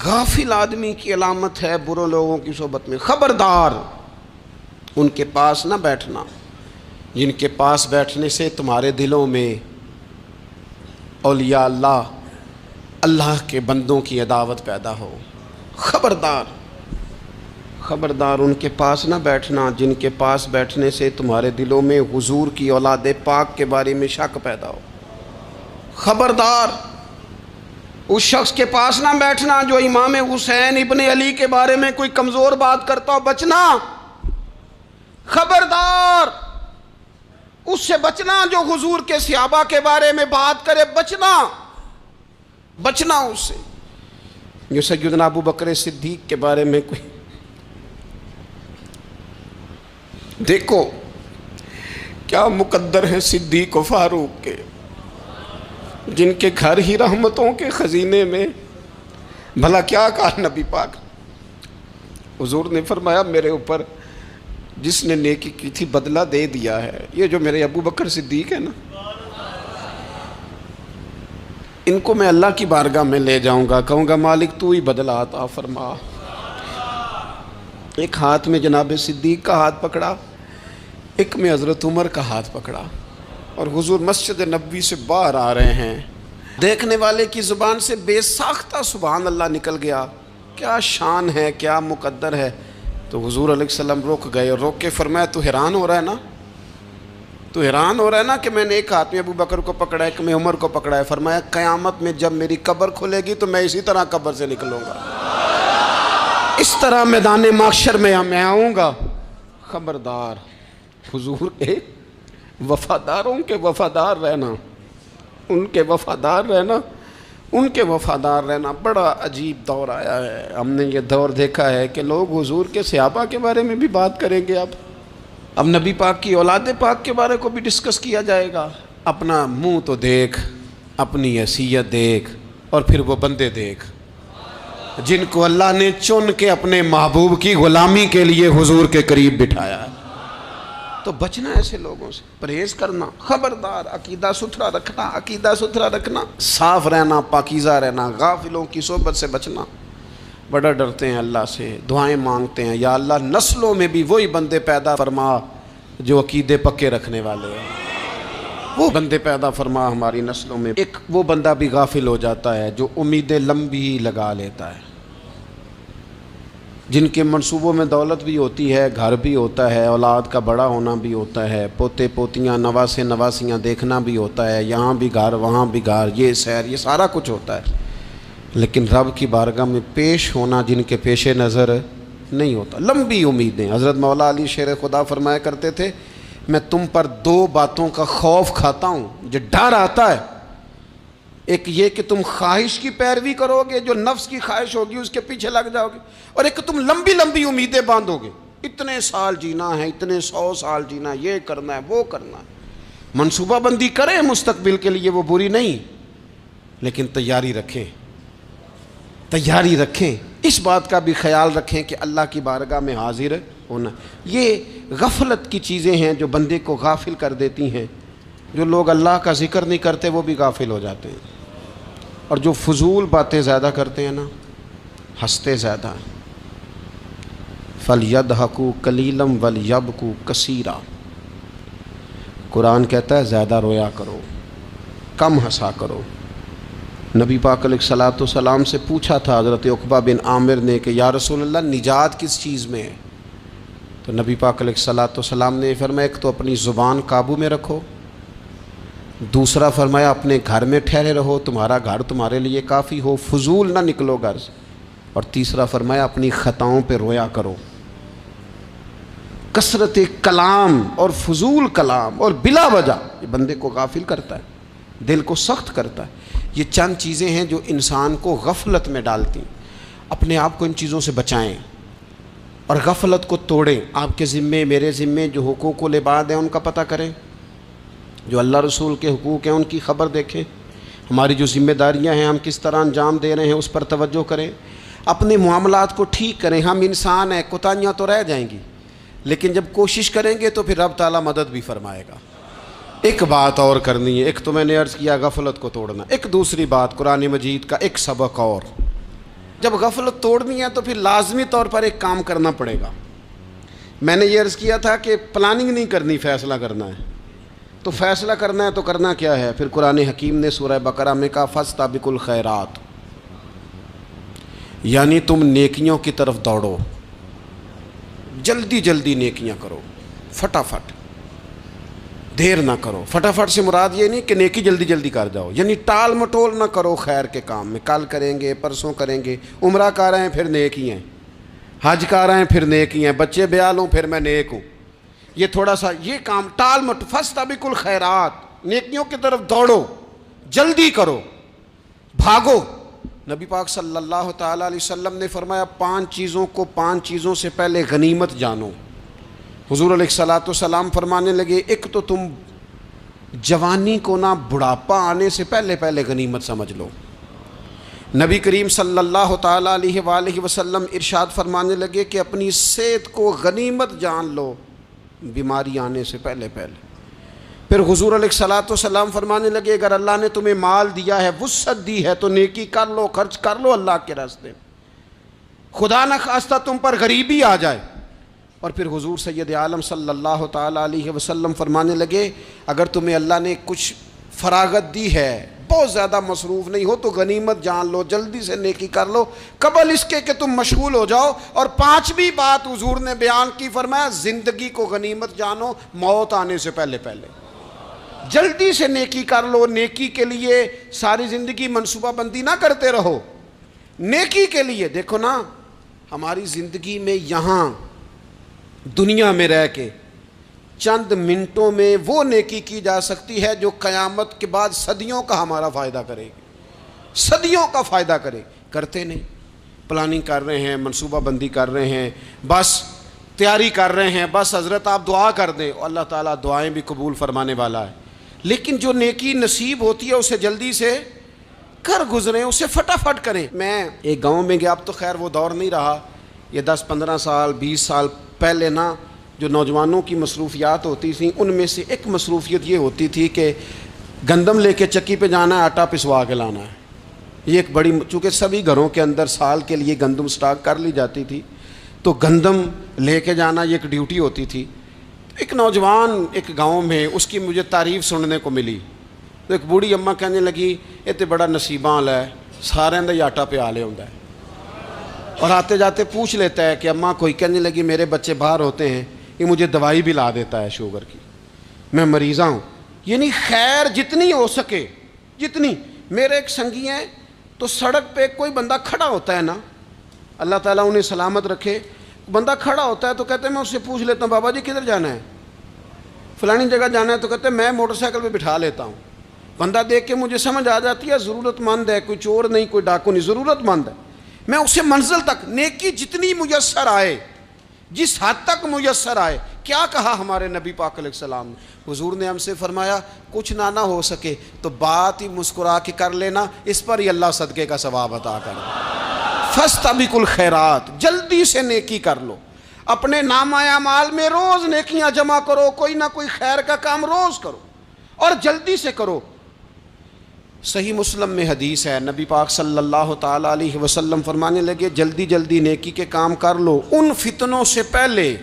غافل آدمی کی علامت ہے برے لوگوں کی صحبت میں، خبردار ان کے پاس نہ بیٹھنا جن کے پاس بیٹھنے سے تمہارے دلوں میں اولیاء اللہ اللہ کے بندوں کی عداوت پیدا ہو، خبردار خبردار ان کے پاس نہ بیٹھنا جن کے پاس بیٹھنے سے تمہارے دلوں میں حضور کی اولاد پاک کے بارے میں شک پیدا ہو، خبردار اس شخص کے پاس نہ بیٹھنا جو امام حسین ابن علی کے بارے میں کوئی کمزور بات کرتا ہو، بچنا، خبردار اس سے بچنا جو حضور کے صحابہ کے بارے میں بات کرے، بچنا بچنا اس سے، جو سیدنا ابو بکر صدیق کے بارے میں کوئی، دیکھو کیا مقدر ہے صدیق و فاروق کے، جن کے گھر ہی رحمتوں کے خزینے میں، بھلا کیا کہا نبی پاک، حضور نے فرمایا میرے اوپر جس نے نیکی کی تھی بدلہ دے دیا ہے، یہ جو میرے ابو بکر صدیق ہے نا، ان کو میں اللہ کی بارگاہ میں لے جاؤں گا، کہوں گا مالک تو ہی بدلہ عطا فرما۔ ایک ہاتھ میں جناب صدیق کا ہاتھ پکڑا، ایک میں حضرت عمر کا ہاتھ پکڑا، اور حضور مسجد نبوی سے باہر آ رہے ہیں، دیکھنے والے کی زبان سے بے ساختہ سبحان اللہ نکل گیا، کیا شان ہے کیا مقدر ہے، تو حضور علیہ السلام رک گئے، اور روک کے فرمایا تو حیران ہو رہا ہے نا، تو حیران ہو رہا ہے نا کہ میں نے ایک ہاتھ میں ابو بکر کو پکڑا ہے ایک میں عمر کو پکڑا ہے، فرمایا قیامت میں جب میری قبر کھلے گی تو میں اسی طرح قبر سے نکلوں گا، اس طرح میدان محشر میں آؤں گا، خبردار حضور کے وفاداروں کے وفادار رہنا، ان کے وفادار رہنا، ان کے وفادار رہنا۔ بڑا عجیب دور آیا ہے، ہم نے یہ دور دیکھا ہے کہ لوگ حضور کے صحابہ کے بارے میں بھی بات کریں گے، اب نبی پاک کی اولاد پاک کے بارے کو بھی ڈسکس کیا جائے گا۔ اپنا منہ تو دیکھ، اپنی حیثیت دیکھ، اور پھر وہ بندے دیکھ جن کو اللہ نے چن کے اپنے محبوب کی غلامی کے لیے حضور کے قریب بٹھایا ہے۔ تو بچنا ایسے لوگوں سے، پرہیز کرنا، خبردار عقیدہ ستھرا رکھنا، عقیدہ ستھرا رکھنا، صاف رہنا، پاکیزہ رہنا، غافلوں کی صحبت سے بچنا۔ بڑا ڈرتے ہیں اللہ سے، دعائیں مانگتے ہیں، یا اللہ نسلوں میں بھی وہی بندے پیدا فرما جو عقیدے پکے رکھنے والے ہیں، وہ بندے پیدا فرما ہماری نسلوں میں۔ ایک وہ بندہ بھی غافل ہو جاتا ہے جو امیدیں لمبی لگا لیتا ہے، جن کے منصوبوں میں دولت بھی ہوتی ہے، گھر بھی ہوتا ہے، اولاد کا بڑا ہونا بھی ہوتا ہے، پوتے پوتیاں نواسے نواسیاں دیکھنا بھی ہوتا ہے، یہاں بھی گھر وہاں بھی گھر، یہ سیر، یہ سارا کچھ ہوتا ہے، لیکن رب کی بارگاہ میں پیش ہونا جن کے پیش نظر نہیں ہوتا۔ لمبی امیدیں۔ حضرت مولا علی شیر خدا فرمایا کرتے تھے، میں تم پر دو باتوں کا خوف کھاتا ہوں، جو ڈر آتا ہے، ایک یہ کہ تم خواہش کی پیروی کرو گے، جو نفس کی خواہش ہوگی اس کے پیچھے لگ جاؤ گے، اور ایک کہ تم لمبی لمبی امیدیں باندھو گے، اتنے سال جینا ہے، اتنے 100 سال جینا، یہ کرنا ہے وہ کرنا ہے۔ منصوبہ بندی کریں مستقبل کے لیے، وہ بری نہیں، لیکن تیاری رکھیں، تیاری رکھیں، اس بات کا بھی خیال رکھیں کہ اللہ کی بارگاہ میں حاضر ہونا۔ یہ غفلت کی چیزیں ہیں جو بندے کو غافل کر دیتی ہیں۔ جو لوگ اللہ کا ذکر نہیں کرتے وہ بھی غافل ہو جاتے ہیں، اور جو فضول باتیں زیادہ کرتے ہیں نا، ہنستے زیادہ۔ فَلْيَضْحَكُوا قَلِيلًا وَلْيَبْكُوا كَثِيرًا، قرآن کہتا ہے زیادہ رویا کرو، کم ہنسا کرو۔ نبی پاک علیہ الصلوۃ والسلام سے پوچھا تھا حضرت عقبہ بن عامر نے کہ یا رسول اللہ نجات کس چیز میں ہے؟ تو نبی پاک علیہ الصلوۃ والسلام نے فرمایا ایک تو اپنی زبان قابو میں رکھو، دوسرا فرمایا اپنے گھر میں ٹھہرے رہو، تمہارا گھر تمہارے لیے کافی ہو، فضول نہ نکلو گھر سے، اور تیسرا فرمایا اپنی خطاؤں پہ رویا کرو۔ کثرت کلام اور فضول کلام اور بلا وجہ یہ بندے کو غافل کرتا ہے، دل کو سخت کرتا ہے۔ یہ چند چیزیں ہیں جو انسان کو غفلت میں ڈالتی ہیں۔ اپنے آپ کو ان چیزوں سے بچائیں اور غفلت کو توڑیں۔ آپ کے ذمے، میرے ذمے جو حقوق و العباد ہیں ان کا پتہ کریں، جو اللہ رسول کے حقوق ہیں ان کی خبر دیکھیں، ہماری جو ذمہ داریاں ہیں ہم کس طرح انجام دے رہے ہیں اس پر توجہ کریں، اپنے معاملات کو ٹھیک کریں۔ ہم انسان ہیں، کوتاہیاں تو رہ جائیں گی، لیکن جب کوشش کریں گے تو پھر رب تعالیٰ مدد بھی فرمائے گا۔ ایک بات اور کرنی ہے، ایک تو میں نے عرض کیا غفلت کو توڑنا، ایک دوسری بات قرآن مجید کا ایک سبق اور، جب غفلت توڑنی ہے تو پھر لازمی طور پر ایک کام کرنا پڑے گا۔ میں نے یہ عرض کیا تھا کہ پلاننگ نہیں کرنی، فیصلہ کرنا ہے۔ تو فیصلہ کرنا ہے تو کرنا کیا ہے؟ پھر قرآن حکیم نے سورہ بقرہ میں کہا فَاسْتَبِقُوا الْخَيْرَاتِ، یعنی تم نیکیوں کی طرف دوڑو، جلدی جلدی نیکیاں کرو، فٹافٹ، دیر نہ کرو۔ فٹافٹ سے مراد یہ نہیں کہ نیکی جلدی جلدی کر جاؤ، یعنی ٹال مٹول نہ کرو خیر کے کام میں، کل کریں گے پرسوں کریں گے، عمرہ کر رہے ہیں پھر نیکی ہیں، حج کر رہے ہیں پھر نیکی ہیں، بچے بیال ہوں پھر میں نیک ہوں، یہ تھوڑا سا یہ کام ٹال مٹ۔ فاستبقوا الخیرات، نیکیوں کی طرف دوڑو، جلدی کرو، بھاگو۔ نبی پاک صلی اللہ تعالیٰ علیہ وسلم نے فرمایا 5 چیزوں سے پہلے غنیمت جانو۔ حضور علیہ الصلوۃ والسلام فرمانے لگے ایک تو تم جوانی کو نہ بڑھاپا آنے سے پہلے پہلے غنیمت سمجھ لو۔ نبی کریم صلی اللہ تعالیٰ علیہ وآلہ وسلم ارشاد فرمانے لگے کہ اپنی صحت کو غنیمت جان لو بیماری آنے سے پہلے پہلے۔ پھر حضور علیہ الصلوۃ والسلام فرمانے لگے اگر اللہ نے تمہیں مال دیا ہے، وسعت دی ہے، تو نیکی کر لو، خرچ کر لو اللہ کے راستے میں، خدا نہ خواستہ تم پر غریبی آ جائے۔ اور پھر حضور سید عالم صلی اللہ تعالیٰ علیہ وسلم فرمانے لگے اگر تمہیں اللہ نے کچھ فراغت دی ہے، بہت زیادہ مصروف نہیں ہو، تو غنیمت جان لو، جلدی سے نیکی کر لو قبل اس کے کہ تم مشغول ہو جاؤ۔ اور 5ویں بات حضور نے بیان کی، فرمایا زندگی کو غنیمت جانو موت آنے سے پہلے پہلے، جلدی سے نیکی کر لو۔ نیکی کے لیے ساری زندگی منصوبہ بندی نہ کرتے رہو، نیکی کے لیے دیکھو نا، ہماری زندگی میں یہاں دنیا میں رہ کے چند منٹوں میں وہ نیکی کی جا سکتی ہے جو قیامت کے بعد صدیوں کا ہمارا فائدہ کرے گی، صدیوں کا فائدہ کرے۔ کرتے نہیں، پلاننگ کر رہے ہیں، منصوبہ بندی کر رہے ہیں، بس تیاری کر رہے ہیں، بس حضرت آپ دعا کر دیں، اللہ تعالیٰ دعائیں بھی قبول فرمانے والا ہے، لیکن جو نیکی نصیب ہوتی ہے اسے جلدی سے کر گزریں، اسے فٹافٹ کریں۔ میں ایک گاؤں میں گیا، اب تو خیر وہ دور نہیں رہا، یہ 10-15 سال 20 سال پہلے نا جو نوجوانوں کی مصروفیات ہوتی تھیں ان میں سے ایک مصروفیت یہ ہوتی تھی کہ گندم لے کے چکی پہ جانا ہے، آٹا پسوا کے لانا ہے۔ یہ ایک بڑی، چونکہ سبھی گھروں کے اندر سال کے لیے گندم سٹاک کر لی جاتی تھی، تو گندم لے کے جانا یہ ایک ڈیوٹی ہوتی تھی۔ ایک نوجوان ایک گاؤں میں، اس کی مجھے تعریف سننے کو ملی، تو ایک بوڑھی اماں کہنے لگی یہ تو بڑا نصیباں والا ہے، سارے دا آٹا پیا لے ہوندا ہے۔ اور آتے جاتے پوچھ لیتا ہے کہ اماں کوئی کہنے لگی میرے بچے باہر ہوتے ہیں، یہ مجھے دوائی بھی لا دیتا ہے شوگر کی، میں مریضہ ہوں. یعنی خیر جتنی ہو سکے جتنی. میرے ایک سنگی ہیں تو سڑک پہ کوئی بندہ کھڑا ہوتا ہے نا، اللہ تعالیٰ انہیں سلامت رکھے، بندہ کھڑا ہوتا ہے تو کہتے ہیں میں اس سے پوچھ لیتا ہوں بابا جی کدھر جانا ہے، فلانی جگہ جانا ہے، تو کہتے ہیں میں موٹر سائیکل پہ بٹھا لیتا ہوں. بندہ دیکھ کے مجھے سمجھ آ جاتی ہے ضرورت مند ہے، کوئی چور نہیں کوئی ڈاکو نہیں، ضرورت مند ہے. میں اسے منزل تک نیکی جتنی میسر آئے، جس حد تک میسر آئے. کیا کہا ہمارے نبی پاک علیہ السلام نے؟ حضور نے ہم سے فرمایا کچھ نہ ہو سکے تو بات ہی مسکرا کے کر لینا، اس پر ہی اللہ صدقے کا ثواب عطا کر دے. فاستبقوا الخیرات، جلدی سے نیکی کر لو. اپنے نامہ اعمال میں روز نیکیاں جمع کرو، کوئی نہ کوئی خیر کا کام روز کرو اور جلدی سے کرو. صحیح مسلم میں حدیث ہے، نبی پاک صلی اللہ تعالی علیہ وسلم فرمانے لگے جلدی جلدی نیکی کے کام کر لو ان فتنوں سے پہلے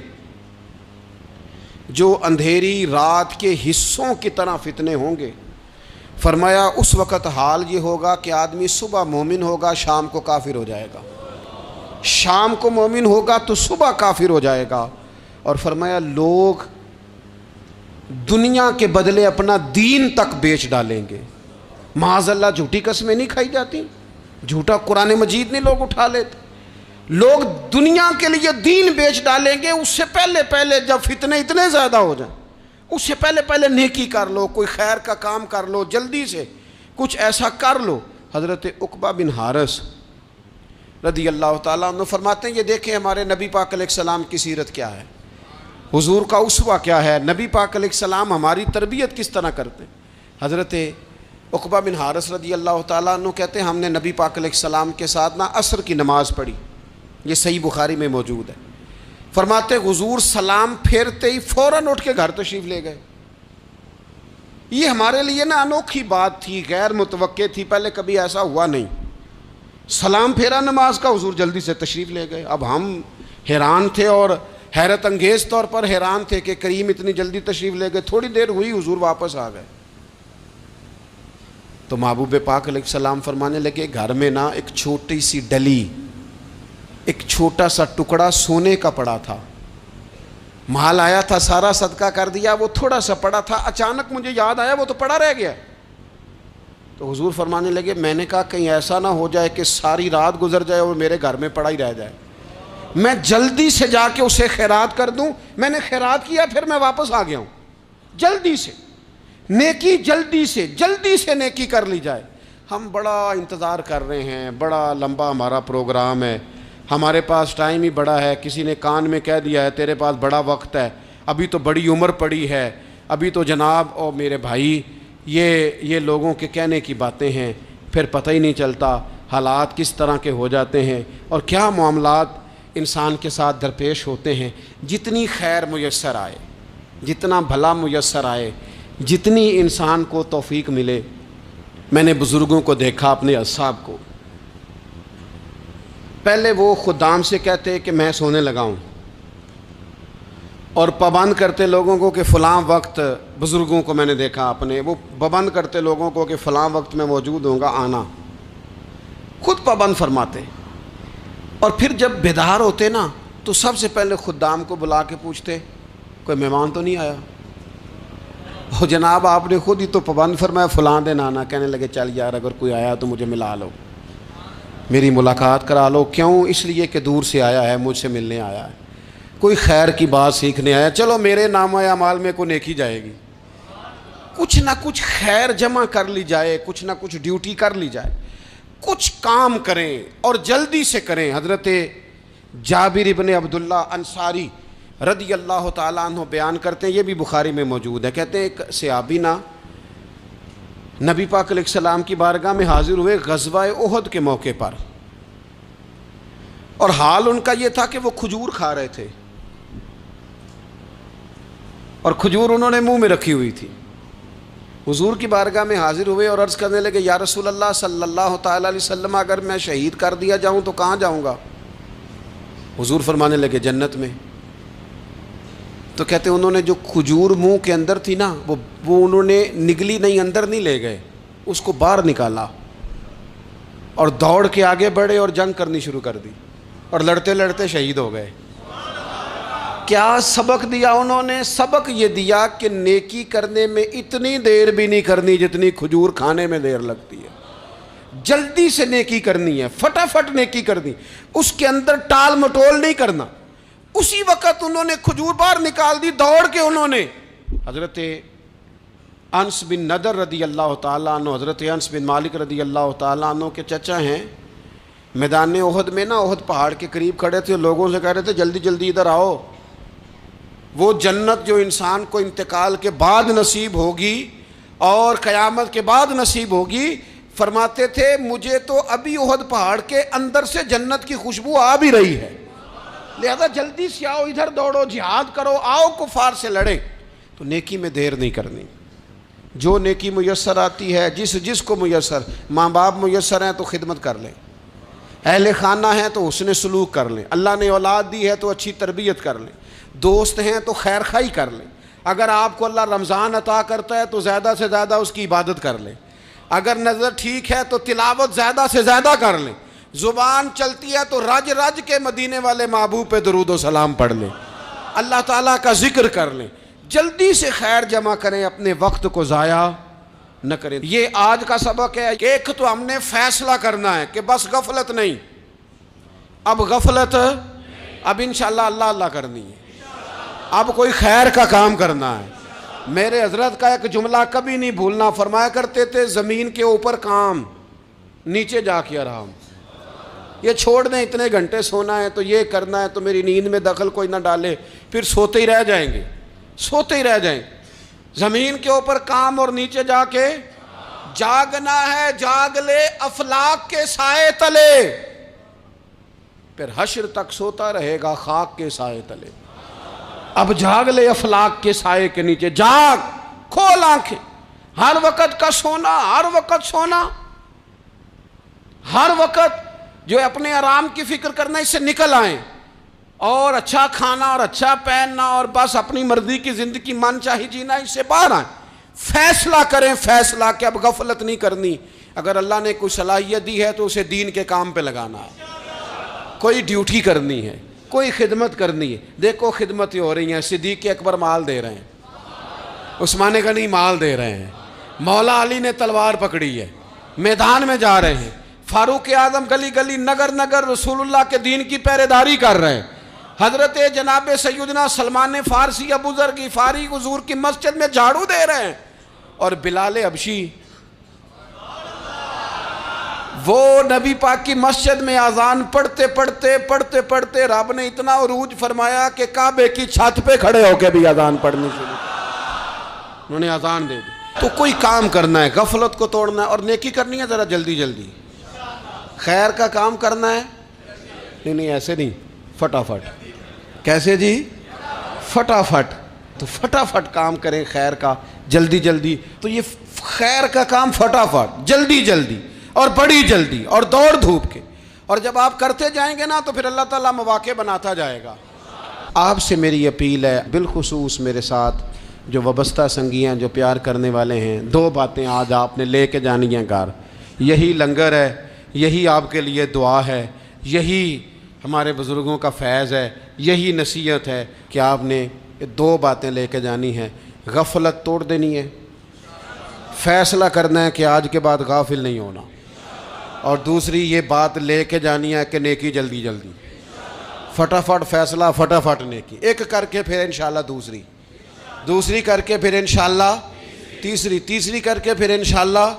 جو اندھیری رات کے حصوں کی طرح فتنے ہوں گے. فرمایا اس وقت حال یہ ہوگا کہ آدمی صبح مومن ہوگا شام کو کافر ہو جائے گا، شام کو مومن ہوگا تو صبح کافر ہو جائے گا. اور فرمایا لوگ دنیا کے بدلے اپنا دین تک بیچ ڈالیں گے. معاذ اللہ جھوٹی قسمیں نہیں کھائی جاتی، جھوٹا قرآن مجید نہیں لوگ اٹھا لیتے. لوگ دنیا کے لیے دین بیچ ڈالیں گے. اس سے پہلے جب فتنے اتنے زیادہ ہو جائیں اس سے پہلے نیکی کر لو، کوئی خیر کا کام کر لو، جلدی سے کچھ ایسا کر لو. حضرت عقبہ بن حارث رضی اللہ تعالیٰ عنہ فرماتے ہیں یہ دیکھیں ہمارے نبی پاک علیہ السلام کی سیرت کیا ہے، حضور کا اسوہ کیا ہے، نبی پاک علیہ السلام ہماری تربیت کس طرح کرتے ہیں. حضرت عقبہ بن حارث رضی اللہ تعالیٰ عنہ کہتے ہیں ہم نے نبی پاک علیہ السلام کے ساتھ نا عصر کی نماز پڑھی، یہ صحیح بخاری میں موجود ہے. فرماتے حضور سلام پھیرتے ہی فوراً اٹھ کے گھر تشریف لے گئے. یہ ہمارے لیے نا انوکھی بات تھی، غیر متوقع تھی، پہلے کبھی ایسا ہوا نہیں. سلام پھیرا نماز کا، حضور جلدی سے تشریف لے گئے. اب ہم حیران تھے اور حیرت انگیز طور پر حیران تھے کہ کریم اتنی جلدی تشریف لے گئے. تھوڑی دیر ہوئی حضور واپس آ گئے تو محبوب پاک علیہ السلام فرمانے لگے گھر میں نا ایک چھوٹی سی ڈلی، ایک چھوٹا سا ٹکڑا سونے کا پڑا تھا، مال آیا تھا سارا صدقہ کر دیا، وہ تھوڑا سا پڑا تھا، اچانک مجھے یاد آیا وہ تو پڑا رہ گیا. تو حضور فرمانے لگے میں نے کہا کہیں ایسا نہ ہو جائے کہ ساری رات گزر جائے اور میرے گھر میں پڑا ہی رہ جائے، میں جلدی سے جا کے اسے خیرات کر دوں. میں نے خیرات کیا پھر میں واپس آ گیا ہوں. جلدی سے نیکی، جلدی سے نیکی کر لی جائے. ہم بڑا انتظار کر رہے ہیں، بڑا لمبا ہمارا پروگرام ہے، ہمارے پاس ٹائم ہی بڑا ہے. کسی نے کان میں کہہ دیا ہے تیرے پاس بڑا وقت ہے، ابھی تو بڑی عمر پڑی ہے، ابھی تو جناب او میرے بھائی یہ لوگوں کے کہنے کی باتیں ہیں. پھر پتہ ہی نہیں چلتا حالات کس طرح کے ہو جاتے ہیں اور کیا معاملات انسان کے ساتھ درپیش ہوتے ہیں. جتنی خیر میسر آئے، جتنا بھلا میسر آئے، جتنی انسان کو توفیق ملے. میں نے بزرگوں کو دیکھا، اپنے اصحاب کو، پہلے وہ خدام سے کہتے کہ میں سونے لگا ہوں اور پابند کرتے لوگوں کو کہ فلاں وقت، بزرگوں کو میں نے دیکھا اپنے، وہ پابند کرتے لوگوں کو کہ فلاں وقت میں موجود ہوں گا آنا، خود پابند فرماتے. اور پھر جب بیدار ہوتے نا تو سب سے پہلے خدام کو بلا کے پوچھتے کوئی مہمان تو نہیں آیا؟ وہ جناب آپ نے خود ہی تو پابند فرمایا فلاں دن آنا. کہنے لگے چل یار اگر کوئی آیا تو مجھے ملا لو، میری ملاقات کرا لو. کیوں؟ اس لیے کہ دور سے آیا ہے، مجھ سے ملنے آیا ہے، کوئی خیر کی بات سیکھنے آیا. چلو میرے نامہ اعمال میں کوئی نیکی جائے گی، کچھ نہ کچھ خیر جمع کر لی جائے، کچھ نہ کچھ ڈیوٹی کر لی جائے، کچھ کام کریں اور جلدی سے کریں. حضرت جابر ابن عبداللہ انصاری رضی اللہ تعالیٰ عنہ بیان کرتے ہیں، یہ بھی بخاری میں موجود ہے. کہتے ہیں ایک صحابی نا نبی پاک علیہ السلام کی بارگاہ میں حاضر ہوئے غزوہ احد کے موقع پر، اور حال ان کا یہ تھا کہ وہ کھجور کھا رہے تھے اور کھجور انہوں نے منہ میں رکھی ہوئی تھی. حضور کی بارگاہ میں حاضر ہوئے اور عرض کرنے لگے یا رسول اللہ صلی اللہ تعالی علیہ وسلم اگر میں شہید کر دیا جاؤں تو کہاں جاؤں گا؟ حضور فرمانے لگے جنت میں. تو کہتے ہیں انہوں نے جو کھجور منہ کے اندر تھی نا وہ انہوں نے نگلی نہیں، اندر نہیں لے گئے، اس کو باہر نکالا اور دوڑ کے آگے بڑھے اور جنگ کرنی شروع کر دی. اور لڑتے لڑتے شہید ہو گئے۔ کیا سبق دیا انہوں نے؟ سبق یہ دیا کہ نیکی کرنے میں اتنی دیر بھی نہیں کرنی جتنی کھجور کھانے میں دیر لگتی ہے۔ جلدی سے نیکی کرنی ہے، فٹافٹ نیکی کرنی، اس کے اندر ٹال مٹول نہیں کرنا۔ اسی وقت انہوں نے کھجور باہر نکال دی، دوڑ کے انہوں نے حضرت انس بن نضر رضی اللہ تعالیٰ عنہ، حضرت انس بن مالک رضی اللہ تعالیٰ عنہ کے چچا ہیں، میدان احد میں نا، احد پہاڑ کے قریب کھڑے تھے، لوگوں سے کہہ رہے تھے جلدی جلدی ادھر آؤ، وہ جنت جو انسان کو انتقال کے بعد نصیب ہوگی اور قیامت کے بعد نصیب ہوگی، فرماتے تھے مجھے تو ابھی احد پہاڑ کے اندر سے جنت کی خوشبو آ بھی رہی ہے، لہذا جلدی سے آؤ، ادھر دوڑو، جہاد کرو، آؤ کفار سے لڑیں۔ تو نیکی میں دیر نہیں کرنی، جو نیکی میسر آتی ہے، جس کو میسر، ماں باپ میسر ہیں تو خدمت کر لیں، اہل خانہ ہیں تو حسن سلوک کر لیں، اللہ نے اولاد دی ہے تو اچھی تربیت کر لیں، دوست ہیں تو خیر خواہی کر لیں، اگر آپ کو اللہ رمضان عطا کرتا ہے تو زیادہ سے زیادہ اس کی عبادت کر لیں، اگر نظر ٹھیک ہے تو تلاوت زیادہ سے زیادہ کر لیں، زبان چلتی ہے تو رج رج کے مدینے والے محبوب پہ درود و سلام پڑھ لیں، اللہ تعالیٰ کا ذکر کر لیں، جلدی سے خیر جمع کریں، اپنے وقت کو ضائع نہ کریں۔ یہ آج کا سبق ہے۔ ایک تو ہم نے فیصلہ کرنا ہے کہ بس غفلت نہیں، اب غفلت، اب انشاءاللہ اللہ اللہ کرنی ہے، اب کوئی خیر کا کام کرنا ہے۔ میرے حضرت کا ایک جملہ کبھی نہیں بھولنا، فرمایا کرتے تھے زمین کے اوپر کام، نیچے جا کے آرام۔ یہ چھوڑ دیں اتنے گھنٹے سونا ہے تو یہ کرنا ہے تو میری نیند میں دخل کوئی نہ ڈالے، پھر سوتے ہی رہ جائیں گے، سوتے ہی رہ جائیں۔ زمین کے اوپر کام اور نیچے جا کے جاگنا ہے، جاگ لے افلاک کے سائے تلے، پھر حشر تک سوتا رہے گا خاک کے سائے تلے۔ اب جاگ لے افلاک کے سائے کے نیچے، جاگ، کھول آنکھیں، ہر وقت کا سونا، ہر وقت سونا، ہر وقت جو اپنے آرام کی فکر کرنا، اس سے نکل آئیں اور اچھا کھانا اور اچھا پہننا اور بس اپنی مرضی کی زندگی من چاہی جینا، اس سے باہر آئیں، فیصلہ کریں، فیصلہ کہ اب غفلت نہیں کرنی۔ اگر اللہ نے کوئی صلاحیت دی ہے تو اسے دین کے کام پہ لگانا ہے، کوئی ڈیوٹی کرنی ہے، کوئی خدمت کرنی ہے۔ دیکھو خدمتیں ہو رہی ہیں، صدیق اکبر مال دے رہے ہیں، عثمان غنی مال دے رہے ہیں، مولا علی نے تلوار پکڑی ہے، میدان میں جا رہے ہیں، فاروق اعظم گلی گلی نگر نگر رسول اللہ کے دین کی پہرے داری کر رہے ہیں، حضرت جناب سیدنا سلمان فارسی ابو ذر غفاری حضور کی مسجد میں جھاڑو دے رہے ہیں، اور بلال حبشی وہ نبی پاک کی مسجد میں اذان پڑھتے پڑھتے رب نے اتنا عروج فرمایا کہ کعبے کی چھت پہ کھڑے ہو کے بھی اذان پڑھنی شروع، انہوں نے اذان دے دی۔ تو کوئی کام کرنا ہے، غفلت کو توڑنا ہے اور نیکی کرنی ہے، ذرا جلدی جلدی خیر کا کام کرنا ہے، نہیں ایسے نہیں، فٹافٹ۔ کیسے جی؟ فٹافٹ۔ تو فٹافٹ کام کریں خیر کا، جلدی جلدی۔ تو یہ خیر کا کام فٹافٹ، جلدی جلدی اور بڑی جلدی اور دوڑ دھوپ کے، اور جب آپ کرتے جائیں گے نا تو پھر اللہ تعالیٰ مواقع بناتا جائے گا۔ آپ سے میری اپیل ہے، بالخصوص میرے ساتھ جو وابستہ سنگی ہیں، جو پیار کرنے والے ہیں، دو باتیں آج آپ نے لے کے جانی ہیں گھر۔ یہی لنگر ہے، یہی آپ کے لیے دعا ہے، یہی ہمارے بزرگوں کا فیض ہے، یہی نصیحت ہے کہ آپ نے یہ دو باتیں لے کے جانی ہیں۔ غفلت توڑ دینی ہے، فیصلہ کرنا ہے کہ آج کے بعد غافل نہیں ہونا، اور دوسری یہ بات لے کے جانی ہے کہ نیکی جلدی جلدی، فٹافٹ فیصلہ، فٹافٹ نیکی، ایک کر کے پھر انشاءاللہ دوسری کر کے پھر انشاءاللہ تیسری کر کے پھر انشاءاللہ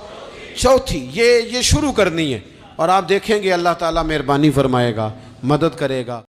چوتھی، یہ شروع کرنی ہے، اور آپ دیکھیں گے اللہ تعالیٰ مہربانی فرمائے گا، مدد کرے گا۔